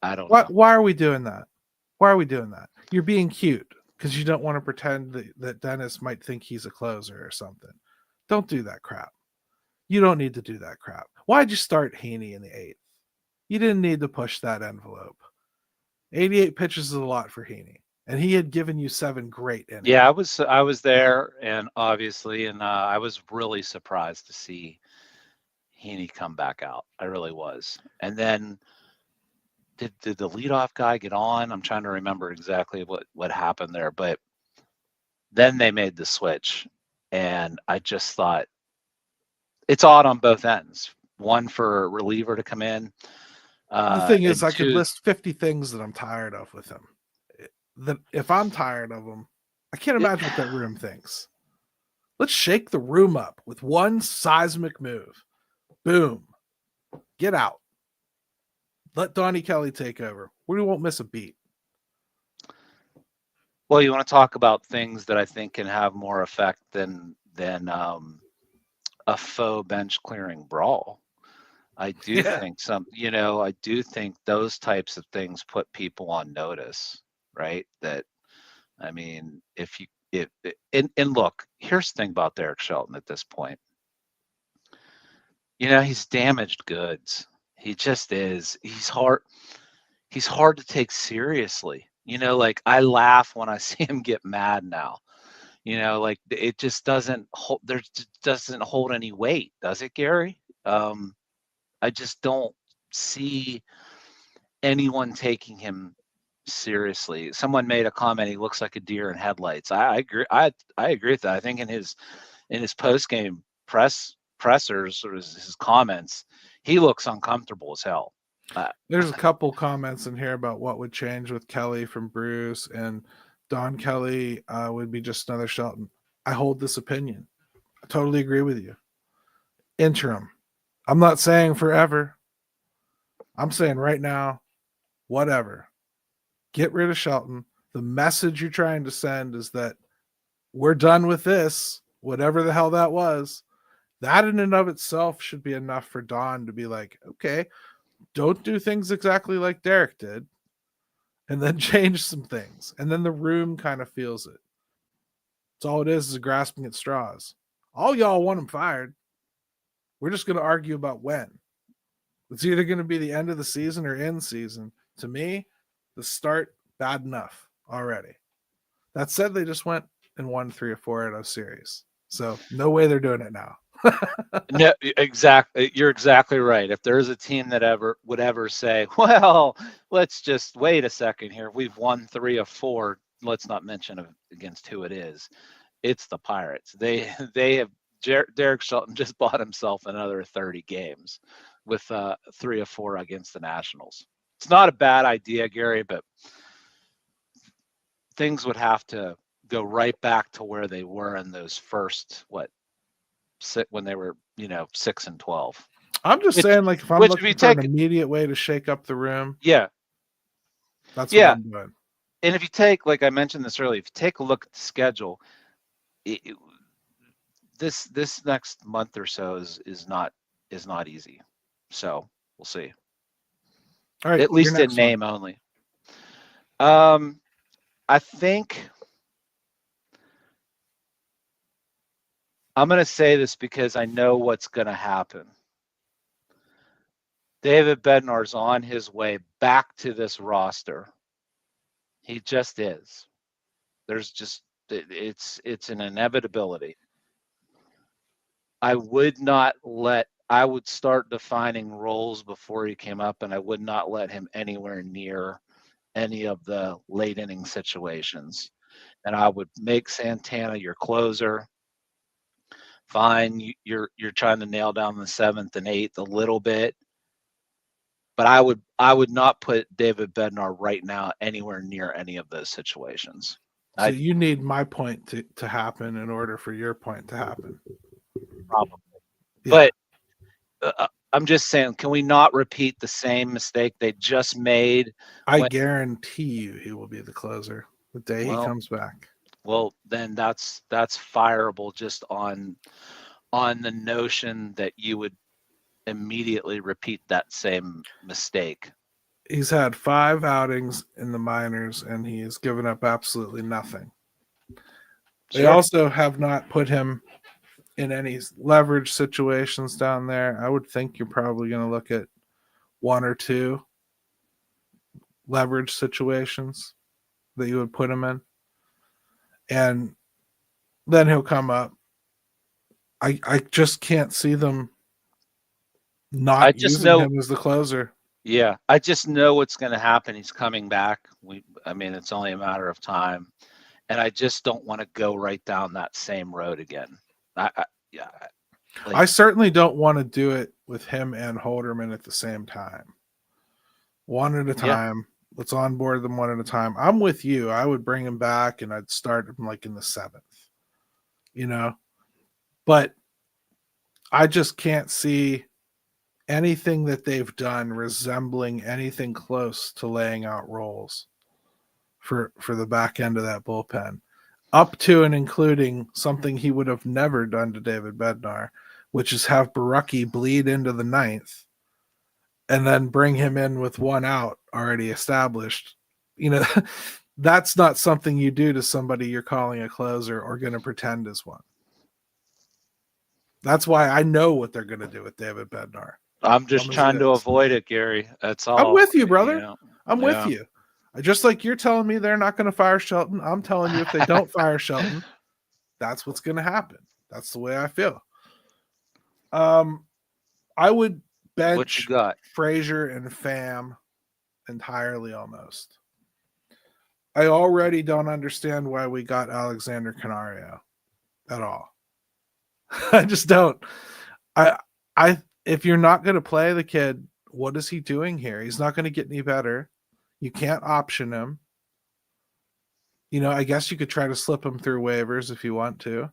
I don't know. Why are we doing that? Why are we doing that? You're being cute because you don't want to pretend that Dennis might think he's a closer or something. Don't do that crap. You don't need to do that crap. Why'd you start Heaney in the 8th? You didn't need to push that envelope. 88 pitches is a lot for Heaney, and he had given you 7 great innings. Yeah, I was there, and obviously, and I was really surprised to see Heaney come back out. I really was. And then did the leadoff guy get on? I'm trying to remember exactly what happened there, but then they made the switch, and I just thought it's odd on both ends. One for a reliever to come in. The thing is, I could list 50 things that I'm tired of with him. That if I'm tired of him, I can't imagine what that room thinks. Let's shake the room up with one seismic move. Boom. Get out. Let Donnie Kelly take over. We won't miss a beat. Well, you want to talk about things that I think can have more effect than a faux bench clearing brawl. I do think I do think those types of things put people on notice, right? That, I mean, and look, here's the thing about Derek Shelton at this point. He's damaged goods. He just is. He's hard to take seriously. Like I laugh when I see him get mad now. Like it just doesn't hold any weight, does it, Gary? I just don't see anyone taking him seriously. Someone made a comment, he looks like a deer in headlights. I agree. I agree with that. I think in his post-game pressers or his comments, he looks uncomfortable as hell. There's a couple comments in here about what would change with Kelly from Bruce, and Don Kelly would be just another Shelton. I hold this opinion. I totally agree with you. Interim. I'm not saying forever. I'm saying right now, whatever. Get rid of Shelton. The message you're trying to send is that we're done with this, whatever the hell that was. That in and of itself should be enough for Don to be like, okay, don't do things exactly like Derek did, and then change some things. And then the room kind of feels it. It's all it is grasping at straws. All y'all want him fired. We're just going to argue about when. It's either going to be the end of the season or in season. To me, the start, bad enough already. That said, they just went and won 3 or 4 out of series. So no way they're doing it now. No, exactly. You're exactly right. If there's a team that would ever say, well, let's just wait a second here. We've won 3 of 4. Let's not mention against who it is. It's the Pirates. They have Derek Shelton just bought himself another 30 games with 3 or 4 against the Nationals. It's not a bad idea, Gary, but things would have to go right back to where they were in those first when they were 6 and 12. I'm just saying, like, if I'm which if you looking for an take- immediate way to shake up the room, Yeah, that's Yeah. what I'm doing. and if you take, like I mentioned this earlier, if you take a look at the schedule, this next month or so is not easy. So we'll see. All right, At your least in next one. name only. I think I'm going to say this because I know what's going to happen. David Bednar's on his way back to this roster. He just is. There's just it's an inevitability. I would start defining roles before he came up, and I would not let him anywhere near any of the late inning situations. And I would make Santana your closer. Fine, you're trying to nail down the 7th and 8th a little bit, but I would not put David Bednar right now anywhere near any of those situations. So you need my point to happen in order for your point to happen. Probably. Yeah. But I'm just saying, can we not repeat the same mistake they just made? I guarantee you he will be the closer the day he comes back. Well, then that's fireable just on the notion that you would immediately repeat that same mistake. He's had 5 outings in the minors, and he has given up absolutely nothing. They also have not put him in any leverage situations down there. I would think you're probably going to look at 1 or 2 leverage situations that you would put him in. And then he'll come up. I just can't see them not using him as the closer. Yeah, I just know what's going to happen. He's coming back. It's only a matter of time, and I just don't want to go right down that same road again. I certainly don't want to do it with him and Holderman at the same time. One at a time. Yeah. Let's onboard them one at a time. I'm with you. I would bring him back, and I'd start him like in the 7th. But I just can't see anything that they've done resembling anything close to laying out roles for the back end of that bullpen, up to and including something he would have never done to David Bednar, which is have Baraki bleed into the 9th and then bring him in with 1 out already established. That's not something you do to somebody you're calling a closer or going to pretend is one. That's why I know what they're going to do with David Bednar. I'm just trying to avoid it, Gary. That's all. I'm with you, brother. I'm with you. Just like you're telling me they're not going to fire Shelton, I'm telling you if they don't fire Shelton, that's what's going to happen. That's the way I feel. I would bench Frazier and Pham entirely almost. I already don't understand why we got Alexander Canario at all. I just don't. If you're not going to play the kid, what is he doing here? He's not going to get any better. You can't option him. I guess you could try to slip him through waivers if you want to.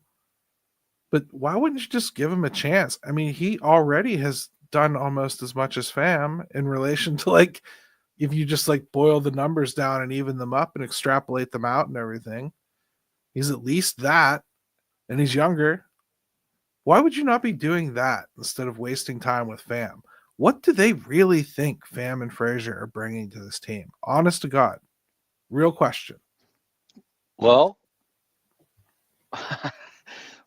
But why wouldn't you just give him a chance? I mean, he already has done almost as much as Pham in relation to, like, if you just like boil the numbers down and even them up and extrapolate them out and everything. He's at least that, and he's younger. Why would you not be doing that instead of wasting time with Pham? What do they really think Pham and Frazier are bringing to this team? Honest to God. Real question. Well,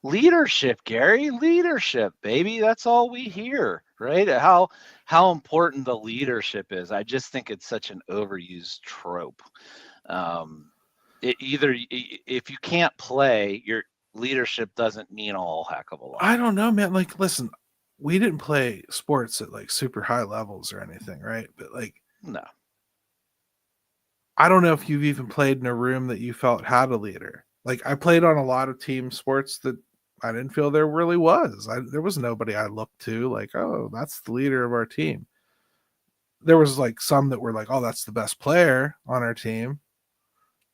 leadership, Gary. Leadership, baby. That's all we hear, right? How important the leadership is. I just think it's such an overused trope. If you can't play, your leadership doesn't mean a whole heck of a lot. I don't know, man. Like, listen, we didn't play sports at like super high levels or anything, right? But like, no. I don't know if you've even played in a room that you felt had a leader. Like, I played on a lot of team sports that I didn't feel there really was. There was nobody I looked to like, oh, that's the leader of our team. There was like some that were like, oh, that's the best player on our team,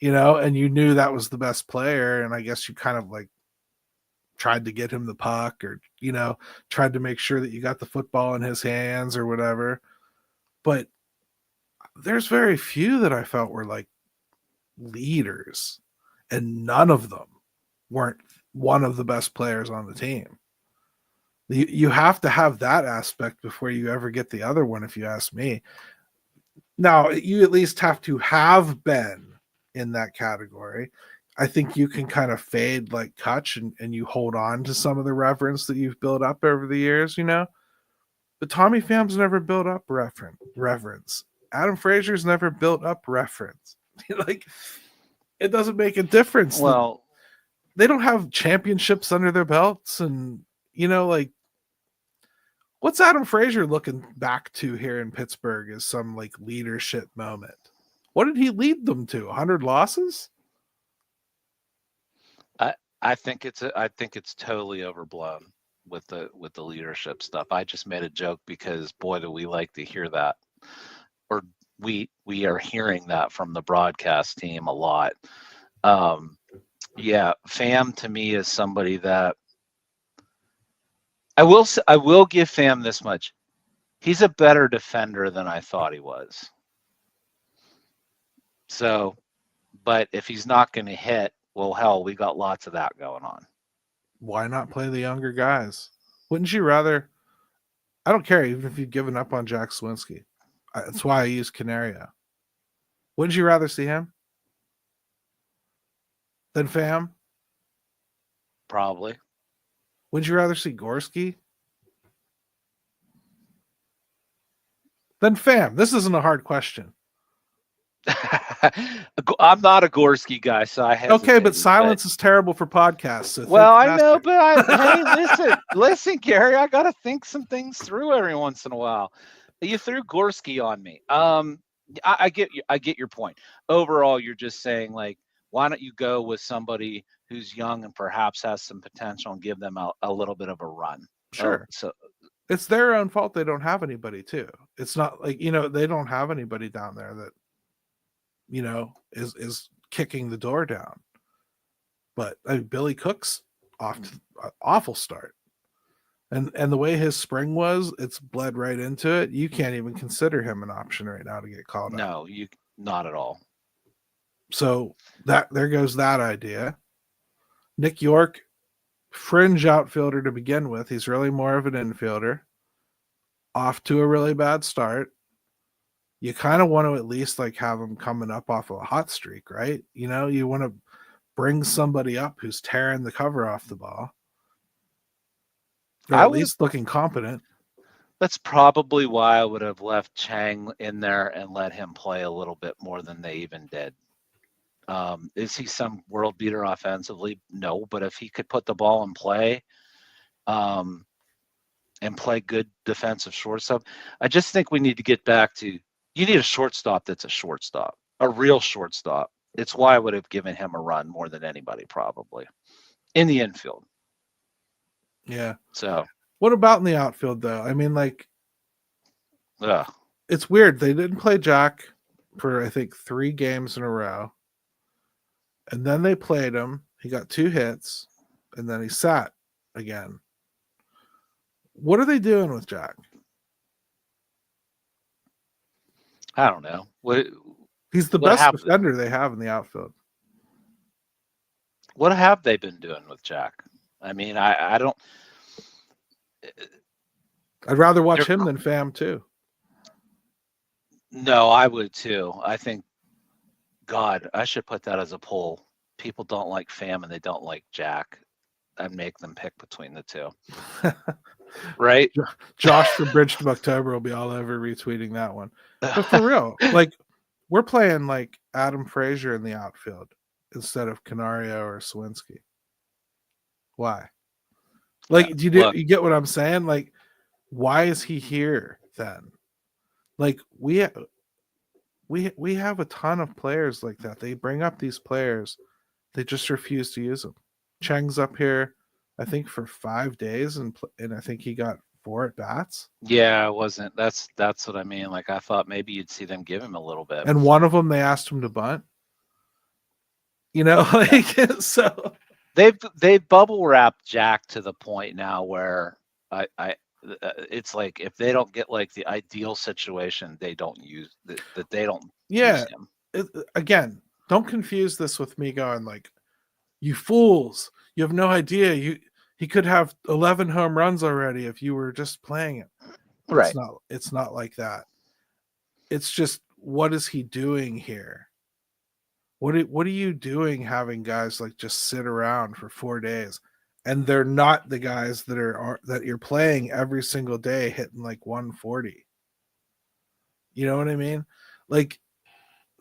and you knew that was the best player. And I guess you kind of like tried to get him the puck or, tried to make sure that you got the football in his hands or whatever. But there's very few that I felt were like leaders, and none of them weren't one of the best players on the team. You have to have that aspect before you ever get the other one, if you ask me. Now, you at least have to have been in that category. I think you can kind of fade like Kutch and you hold on to some of the reverence that you've built up over the years, But Tommy Pham's never built up reverence. Adam Frazier's never built up reference. Like, it doesn't make a difference. Well, They don't have championships under their belts, and like, what's Adam Frazier looking back to here in Pittsburgh as some like leadership moment? What did he lead them to? 100 losses? I think it's totally overblown with the leadership stuff. I just made a joke because boy, do we like to hear that, or we are hearing that from the broadcast team a lot. Yeah, Pham to me is somebody that I will give Pham this much. He's a better defender than I thought he was. So, but if he's not going to hit, well, hell, we got lots of that going on. Why not play the younger guys? Wouldn't you rather? I don't care even if you've given up on Jack Swinski. That's why I use Canario. Wouldn't you rather see him than Pham? Probably. Wouldn't you rather see Gorski than Pham? This isn't a hard question. I'm not a Gorski guy, so I hesitate. Okay, but silence is terrible for podcasts. So well, I know, but hey, listen, Gary, I got to think some things through every once in a while. You threw Gorski on me. I get your point. Overall, you're just saying like, why don't you go with somebody who's young and perhaps has some potential and give them a little bit of a run? Sure. So it's their own fault they don't have anybody too. It's not like, they don't have anybody down there that, is kicking the door down. But Billy Cook's off to an awful start. And the way his spring was, it's bled right into it. You can't even consider him an option right now to get called up. No, not at all. So there goes that idea. Nick York, fringe outfielder to begin with. He's really more of an infielder. Off to a really bad start. You kind of want to at least like have him coming up off of a hot streak, right? You want to bring somebody up who's tearing the cover off the ball. Or at least looking competent. That's probably why I would have left Chang in there and let him play a little bit more than they even did. Is he some world beater offensively? No, but if he could put the ball in play and play good defensive shortstop, I just think we need to get back to, you need a shortstop that's a shortstop, a real shortstop. It's why I would have given him a run more than anybody probably in the infield. Yeah. So what about in the outfield though? I mean, like, it's weird. They didn't play Jack for I think 3 games in a row. And then they played him. He got 2 hits, and then he sat again. What are they doing with Jack? I don't know. He's the best defender they have in the outfield. What have they been doing with Jack? I mean, I don't. I'd rather watch him than Pham too. No, I would too. I think, God, I should put that as a poll. People don't like Pham and they don't like Jack. I'd make them pick between the two. Right? Josh from Bridge to October will be all over retweeting that one. But for real, like, we're playing like Adam Frazier in the outfield instead of Canario or Swinski. Why? Like, do you get what I'm saying? Like, why is he here then? Like, we have a ton of players like that. They bring up these players, they just refuse to use them. Cheng's up here, I think for 5 days, and I think he got 4 at bats. Yeah, it wasn't. That's what I mean. Like I thought maybe you'd see them give him a little bit. And one of them they asked him to bunt. You know, like so. They've bubble wrapped Jack to the point now where it's like if they don't get like the ideal situation, they don't use that they don't use him. Again, don't confuse this with me going like, you fools, you have no idea. He could have 11 home runs already if you were just playing it. Right. It's not like that. It's just, what is he doing here? What are you doing having guys like just sit around for 4 days, and they're not the guys that you're playing every single day hitting like 140? You know what I mean? Like,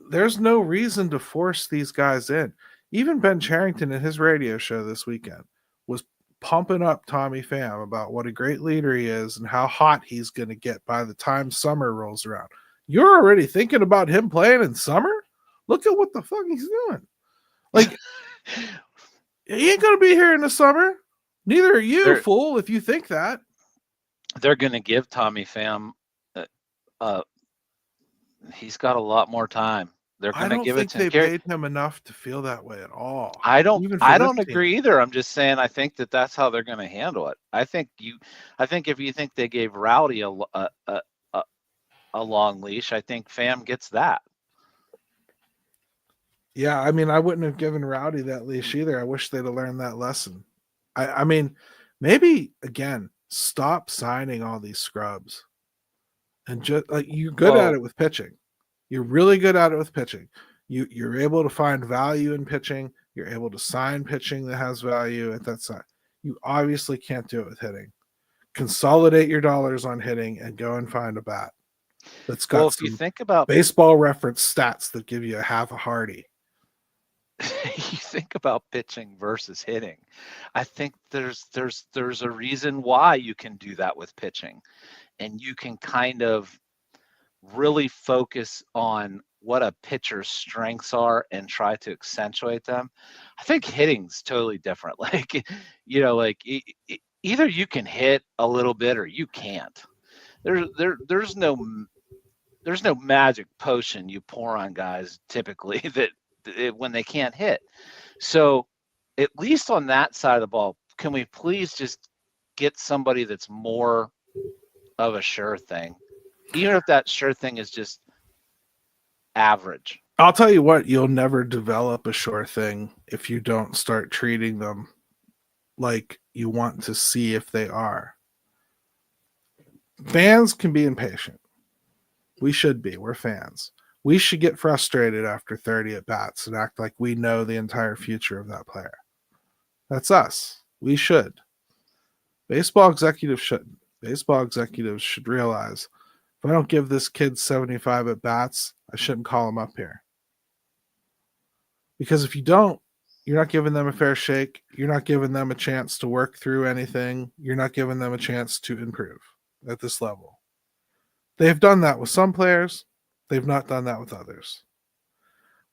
there's no reason to force these guys in. Even Ben Charrington in his radio show this weekend was pumping up Tommy Pham about what a great leader he is and how hot he's going to get by the time summer rolls around. You're already thinking about him playing in summer? Look at what the fuck he's doing. Like, he ain't going to be here in the summer. Neither are you, fool, if you think that. They're going to give Tommy Pham he's got a lot more time. They're going to give it to him. I don't think they paid him enough to feel that way at all. I don't agree either. I'm just saying I think that's how they're going to handle it. I think if you think they gave Rowdy a long leash, I think Pham gets that. Yeah, I mean, I wouldn't have given Rowdy that leash either. I wish they'd have learned that lesson. I mean, maybe again, stop signing all these scrubs. And just like, you're good at it with pitching. You're really good at it with pitching. You're able to find value in pitching. You're able to sign pitching that has value at that side. You obviously can't do it with hitting. Consolidate your dollars on hitting and go and find a bat that's got if you think about Baseball Reference stats that give you a half a Hardy. You think about pitching versus hitting. I think there's a reason why you can do that with pitching, and you can kind of really focus on what a pitcher's strengths are and try to accentuate them. I think hitting's totally different. Like, you know, like either you can hit a little bit or you can't. There's no magic potion you pour on guys typically that when they can't hit. So at least on that side of the ball, can we please just get somebody that's more of a sure thing, even if that sure thing is just average? I'll tell you what, you'll never develop a sure thing if you don't start treating them like you want to see if they are. Fans can be impatient. We should be. We're fans. We should get frustrated after 30 at bats and act like we know the entire future of that player. That's us. We should. Baseball executives shouldn't. Baseball executives should realize, if I don't give this kid 75 at bats, I shouldn't call him up here. Because if you don't, you're not giving them a fair shake. You're not giving them a chance to work through anything. You're not giving them a chance to improve at this level. They've done that with some players. They've not done that with others.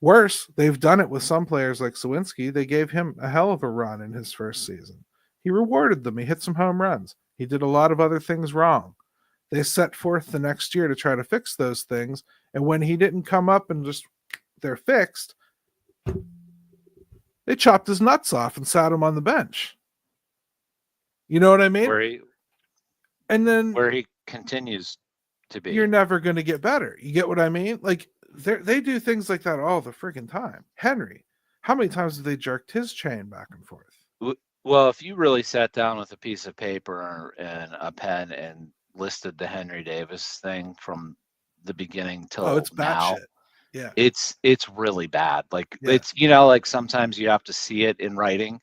Worse, they've done it with some players like Sawinski. They gave him a hell of a run in his first season. He rewarded them. He hit some home runs. He did a lot of other things wrong. They set forth the next year to try to fix those things. And when he didn't come up and just, they're fixed, they chopped his nuts off and sat him on the bench. You know what I mean? Where he continues to be. You're never going to get better. You get what I mean? Like, they do things like that all the freaking time. Henry, how many times have they jerked his chain back and forth? Well, if you really sat down with a piece of paper and a pen and listed the Henry Davis thing from the beginning till it's bad now, shit. Yeah, it's really bad. Like, it's, you know, like sometimes you have to see it in writing.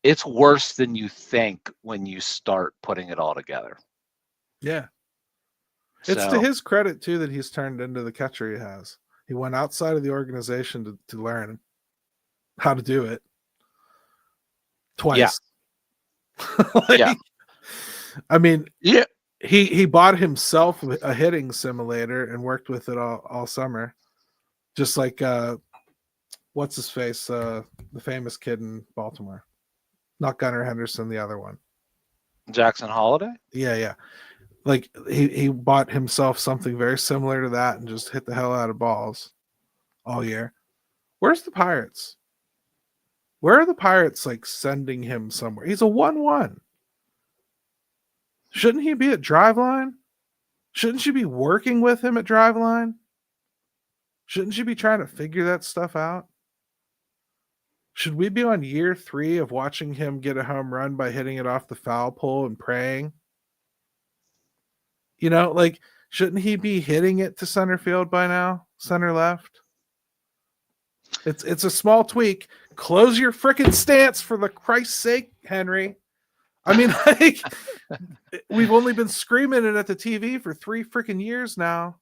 It's worse than you think when you start putting it all together. Yeah. It's to his credit, too, that he's turned into the catcher he has. He went outside of the organization to learn how to do it twice. Yeah. I mean, yeah. He bought himself a hitting simulator and worked with it all summer. Just like, what's his face? The famous kid in Baltimore. Not Gunnar Henderson, the other one. Jackson Holiday? Yeah. Like he bought himself something very similar to that and just hit the hell out of balls all year. Where's the Pirates? Where are the Pirates like sending him somewhere? He's a 1-1. Shouldn't he be at Driveline? Shouldn't you be working with him at Driveline? Shouldn't you be trying to figure that stuff out? Should we be on year 3 of watching him get a home run by hitting it off the foul pole and praying? You know, like, shouldn't he be hitting it to center field by now? Center left? It's a small tweak. Close your frickin' stance for the Christ's sake, Henry. I mean, like, we've only been screaming it at the TV for 3 frickin' years now.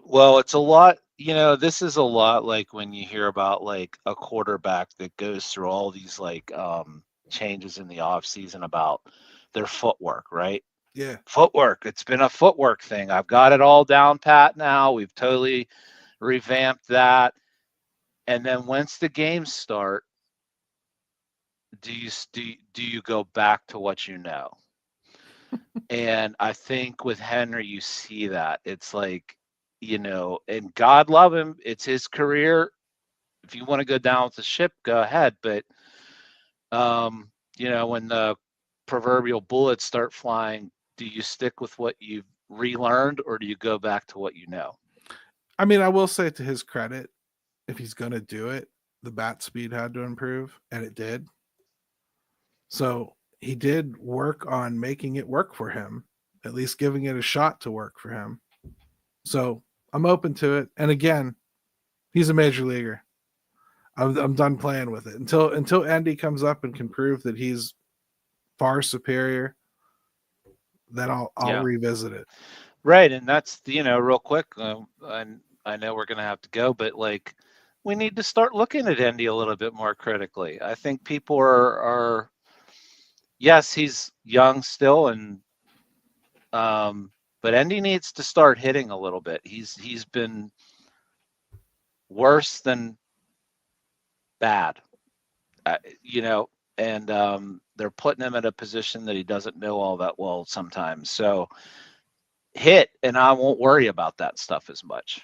Well, it's a lot, this is a lot like when you hear about like a quarterback that goes through all these like changes in the off season about their footwork, right? Yeah. Footwork. It's been a footwork thing. I've got it all down pat now. We've totally revamped that. And then once the games start, do you go back to what you know? And I think with Henry, you see that. It's like, and God love him. It's his career. If you want to go down with the ship, go ahead. But, when the proverbial bullets start flying, do you stick with what you've relearned or do you go back to what you know? I mean, I will say to his credit, if he's going to do it, the bat speed had to improve, and it did. So he did work on making it work for him, at least giving it a shot to work for him. So I'm open to it. And again, he's a major leaguer. I'm done playing with it until Andy comes up and can prove that he's far superior. Then I'll revisit it. Right, and that's real quick. I know we're gonna have to go, but like we need to start looking at Andy a little bit more critically. I think people are yes, he's young still, and but Andy needs to start hitting a little bit. He's been worse than bad, and they're putting him in a position that he doesn't know all that well sometimes. So hit, and I won't worry about that stuff as much.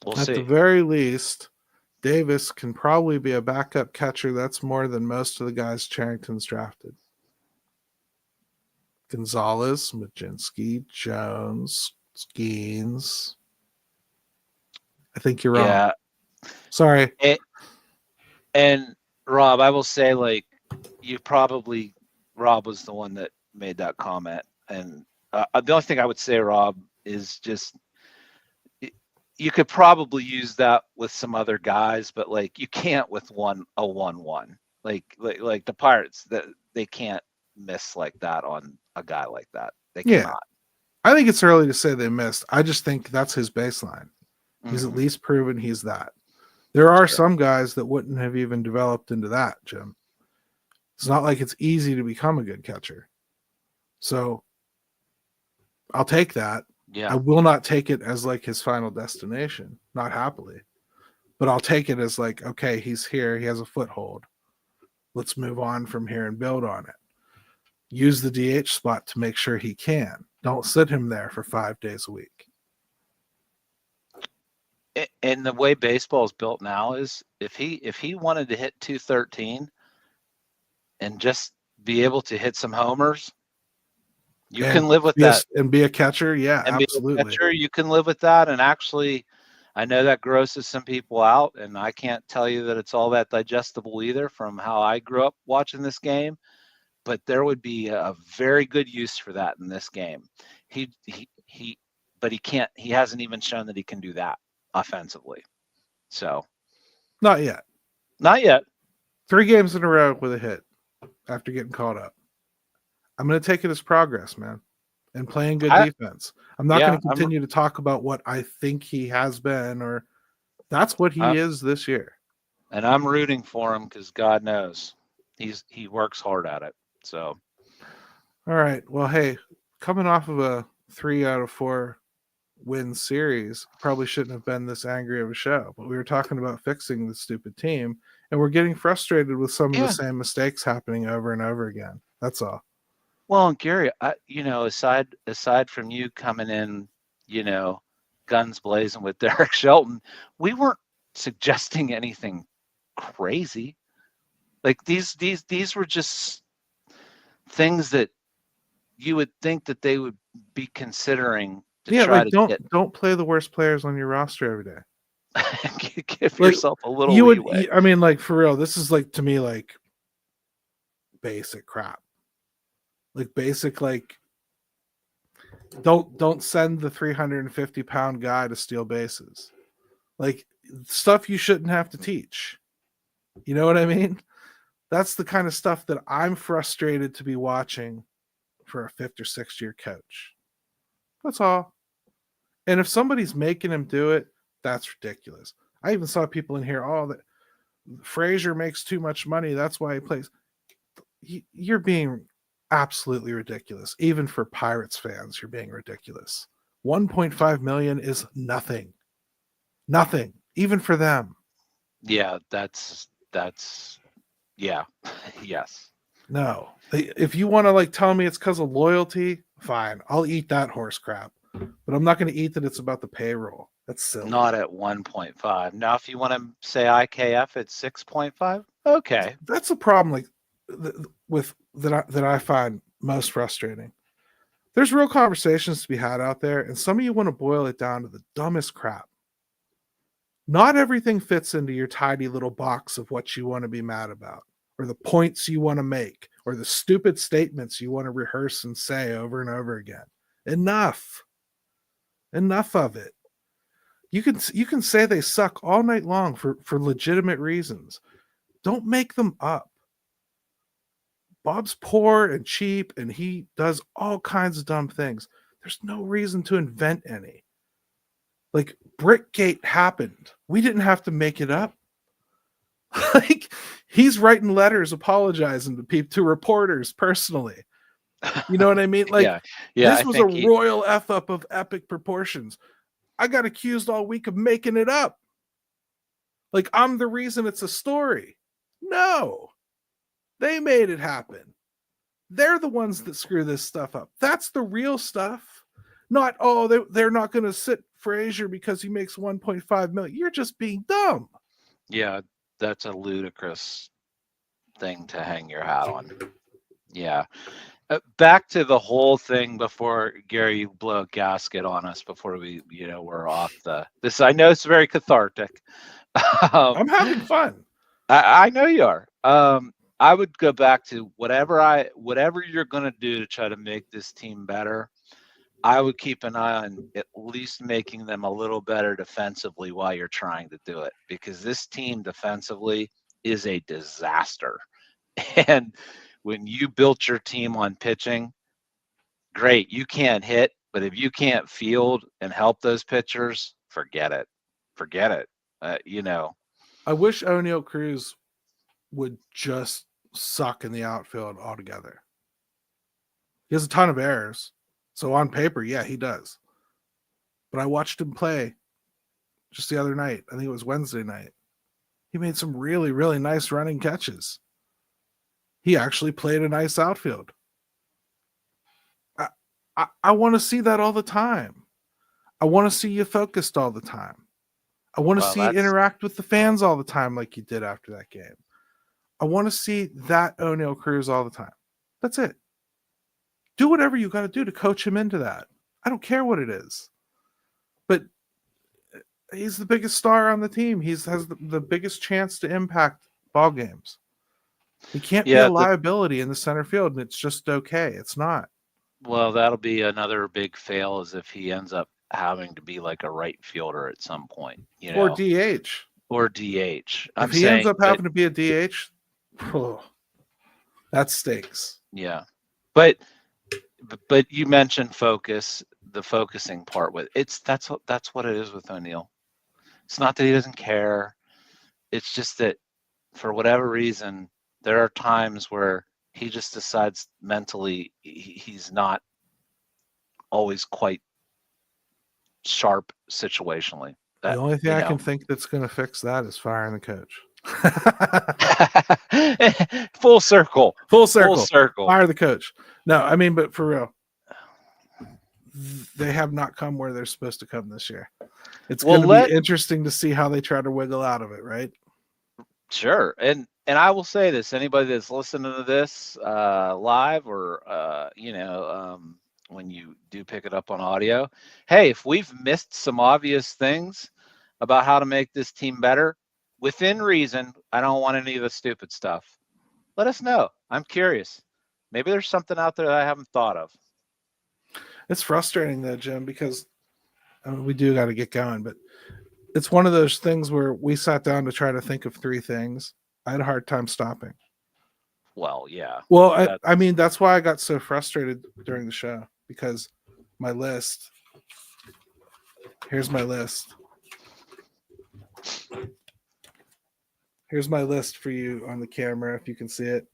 We'll see. At the very least, Davis can probably be a backup catcher. That's more than most of the guys Charrington's drafted. Gonzalez, Majinski, Jones, Skeens. I think you're wrong. Yeah. Sorry. And Rob, I will say, like, Rob was the one that made that comment. And the only thing I would say, Rob, is just you could probably use that with some other guys, but like you can't with a 1-1. Like the Pirates, that they can't miss like that on a guy like that. They cannot. I think it's early to say they missed. I just think that's his baseline. He's Mm-hmm. at least proven he's that. There are some guys that wouldn't have even developed into that, Jim. It's not like it's easy to become a good catcher. So I'll take that. Yeah. I will not take it as like his final destination, not happily. But I'll take it as like, okay, he's here. He has a foothold. Let's move on from here and build on it. Use the DH spot to make sure he can. Don't sit him there for 5 days a week. And the way baseball is built now is if he wanted to hit 213 and just be able to hit some homers, you can live with that. And be a catcher, yeah, and absolutely. Be a catcher, you can live with that. And actually, I know that grosses some people out, and I can't tell you that it's all that digestible either from how I grew up watching this game. But there would be a very good use for that in this game. But he can't. He hasn't even shown that he can do that offensively. So, not yet. 3 games in a row with a hit after getting caught up. I'm going to take it as progress, man, and playing good defense. I'm not going to continue to talk about what I think he has been, or that's what he is this year. And I'm rooting for him because God knows he works hard at it. So, all right. Well, hey, coming off of a 3 out of 4 win series, probably shouldn't have been this angry of a show, but we were talking about fixing the stupid team, and we're getting frustrated with some of the Yeah. same mistakes happening over and over again. That's all. Well, and Gary, aside from you coming in, guns blazing with Derek Shelton, we weren't suggesting anything crazy. Like these were just things that you would think that they would be considering to Yeah, try like to don't play the worst players on your roster every day. give Like, yourself a little you would, leeway. I mean, like for real, this is like to me like basic crap. Like basic, like don't send the 350-pound guy to steal bases. Like stuff you shouldn't have to teach. You know what I mean? That's the kind of stuff that I'm frustrated to be watching for a 5th or 6th year coach. That's all. And if somebody's making him do it, that's ridiculous. I even saw people in here, oh, that Frazier makes too much money. That's why he plays. You're being absolutely ridiculous. Even for Pirates fans, you're being ridiculous. 1.5 million is nothing. Nothing. Even for them. Yeah, that's yeah. Yes. No. If you want to like tell me it's because of loyalty, fine. I'll eat that horse crap. But I'm not going to eat that it's about the payroll. That's silly. Not at 1.5. Now, if you want to say IKF at 6.5, okay. That's the problem. Like with that I find most frustrating. There's real conversations to be had out there, and some of you want to boil it down to the dumbest crap. Not everything fits into your tidy little box of what you want to be mad about, or the points you want to make, or the stupid statements you want to rehearse and say over and over again. Enough of it. You can say they suck all night long for legitimate reasons. Don't make them up. Bob's poor and cheap, and he does all kinds of dumb things. There's no reason to invent any. Like, Brickgate happened. We didn't have to make it up. Like, he's writing letters apologizing to people, to reporters personally. You know what I mean? Like, this was a royal F up of epic proportions. I got accused all week of making it up. Like, I'm the reason it's a story. No. They made it happen. They're the ones that screw this stuff up. That's the real stuff. Not, oh, they're not going to sit Frazier because he makes 1.5 million. You're just being dumb. Yeah, that's a ludicrous thing to hang your hat on. Yeah. Back to the whole thing before Gary, you blow a gasket on us before we, we're off this. I know it's very cathartic. I'm having fun. I know you are. I would go back to whatever you're going to do to try to make this team better. I would keep an eye on at least making them a little better defensively while you're trying to do it, because this team defensively is a disaster. And when you built your team on pitching, great, you can't hit, but if you can't field and help those pitchers, forget it. I wish O'Neal Cruz would just suck in the outfield altogether. He has a ton of errors. So on paper, yeah, he does. But I watched him play just the other night. I think it was Wednesday night. He made some really, really nice running catches. He actually played a nice outfield. I want to see that all the time. I want to see you focused all the time. I want to see you interact with the fans all the time like you did after that game. I want to see that O'Neal Cruz all the time. That's it. Do whatever you got to do to coach him into that. I don't care what it is. But he's the biggest star on the team. He has the biggest chance to impact ball games. He can't be a liability in the center field, and it's just okay. It's not. Well, that'll be another big fail, is if he ends up having to be like a right fielder at some point, or DH. If he ends up having to be a DH, that stinks. Yeah, but you mentioned focus, the focusing part with that's what it is with O'Neal. It's not that he doesn't care. It's just that for whatever reason, there are times where he just decides mentally he's not always quite sharp situationally. The only thing I can think that's going to fix that is firing the coach. Full circle. Full circle. Full circle. Fire the coach. No, I mean, but for real, they have not come where they're supposed to come this year. It's going to be interesting to see how they try to wiggle out of it, right? Sure. And I will say this, anybody that's listening to this live or, when you do pick it up on audio, hey, if we've missed some obvious things about how to make this team better, within reason, I don't want any of the stupid stuff. Let us know. I'm curious. Maybe there's something out there that I haven't thought of. It's frustrating though, Jim, because we do got to get going, but it's one of those things where we sat down to try to think of 3 things. I had a hard time stopping. Well, yeah. Well, I mean, that's why I got so frustrated during the show, because my list. Here's my list. Here's my list for you on the camera, if you can see it.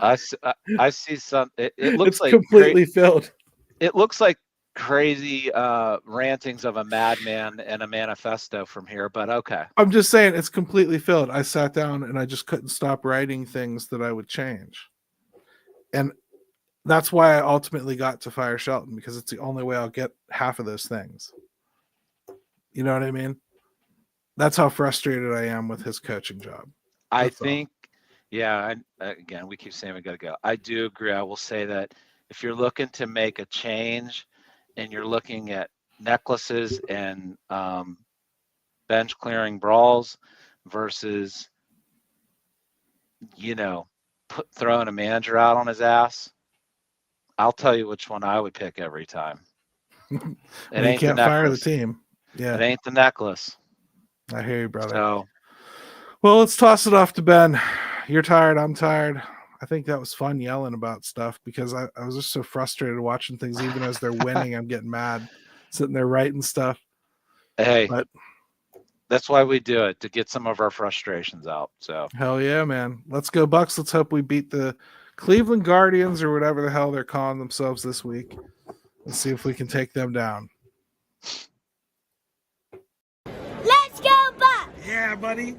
I see some. It looks it's like completely filled. It looks like crazy rantings of a madman and a manifesto from here, but okay. I'm just saying it's completely filled. I sat down and I just couldn't stop writing things that I would change. And that's why I ultimately got to fire Shelton, because it's the only way I'll get half of those things. You know what I mean? That's how frustrated I am with his coaching job. I think, yeah, again, we keep saying we got to go. I do agree. I will say that if you're looking to make a change and you're looking at necklaces and bench clearing brawls versus, throwing a manager out on his ass, I'll tell you which one I would pick every time. It ain't you can't fire the team. Yeah, it ain't the necklace. I hear you, brother. So, well, let's toss it off to Ben. You're tired. I'm tired. I think that was fun yelling about stuff, because I was just so frustrated watching things. Even as they're winning, I'm getting mad, sitting there writing stuff. Hey, but that's why we do it, to get some of our frustrations out. So hell yeah, man. Let's go Bucks. Let's hope we beat the Cleveland Guardians, or whatever the hell they're calling themselves this week. Let's see if we can take them down. Let's go Bucks! Yeah, buddy.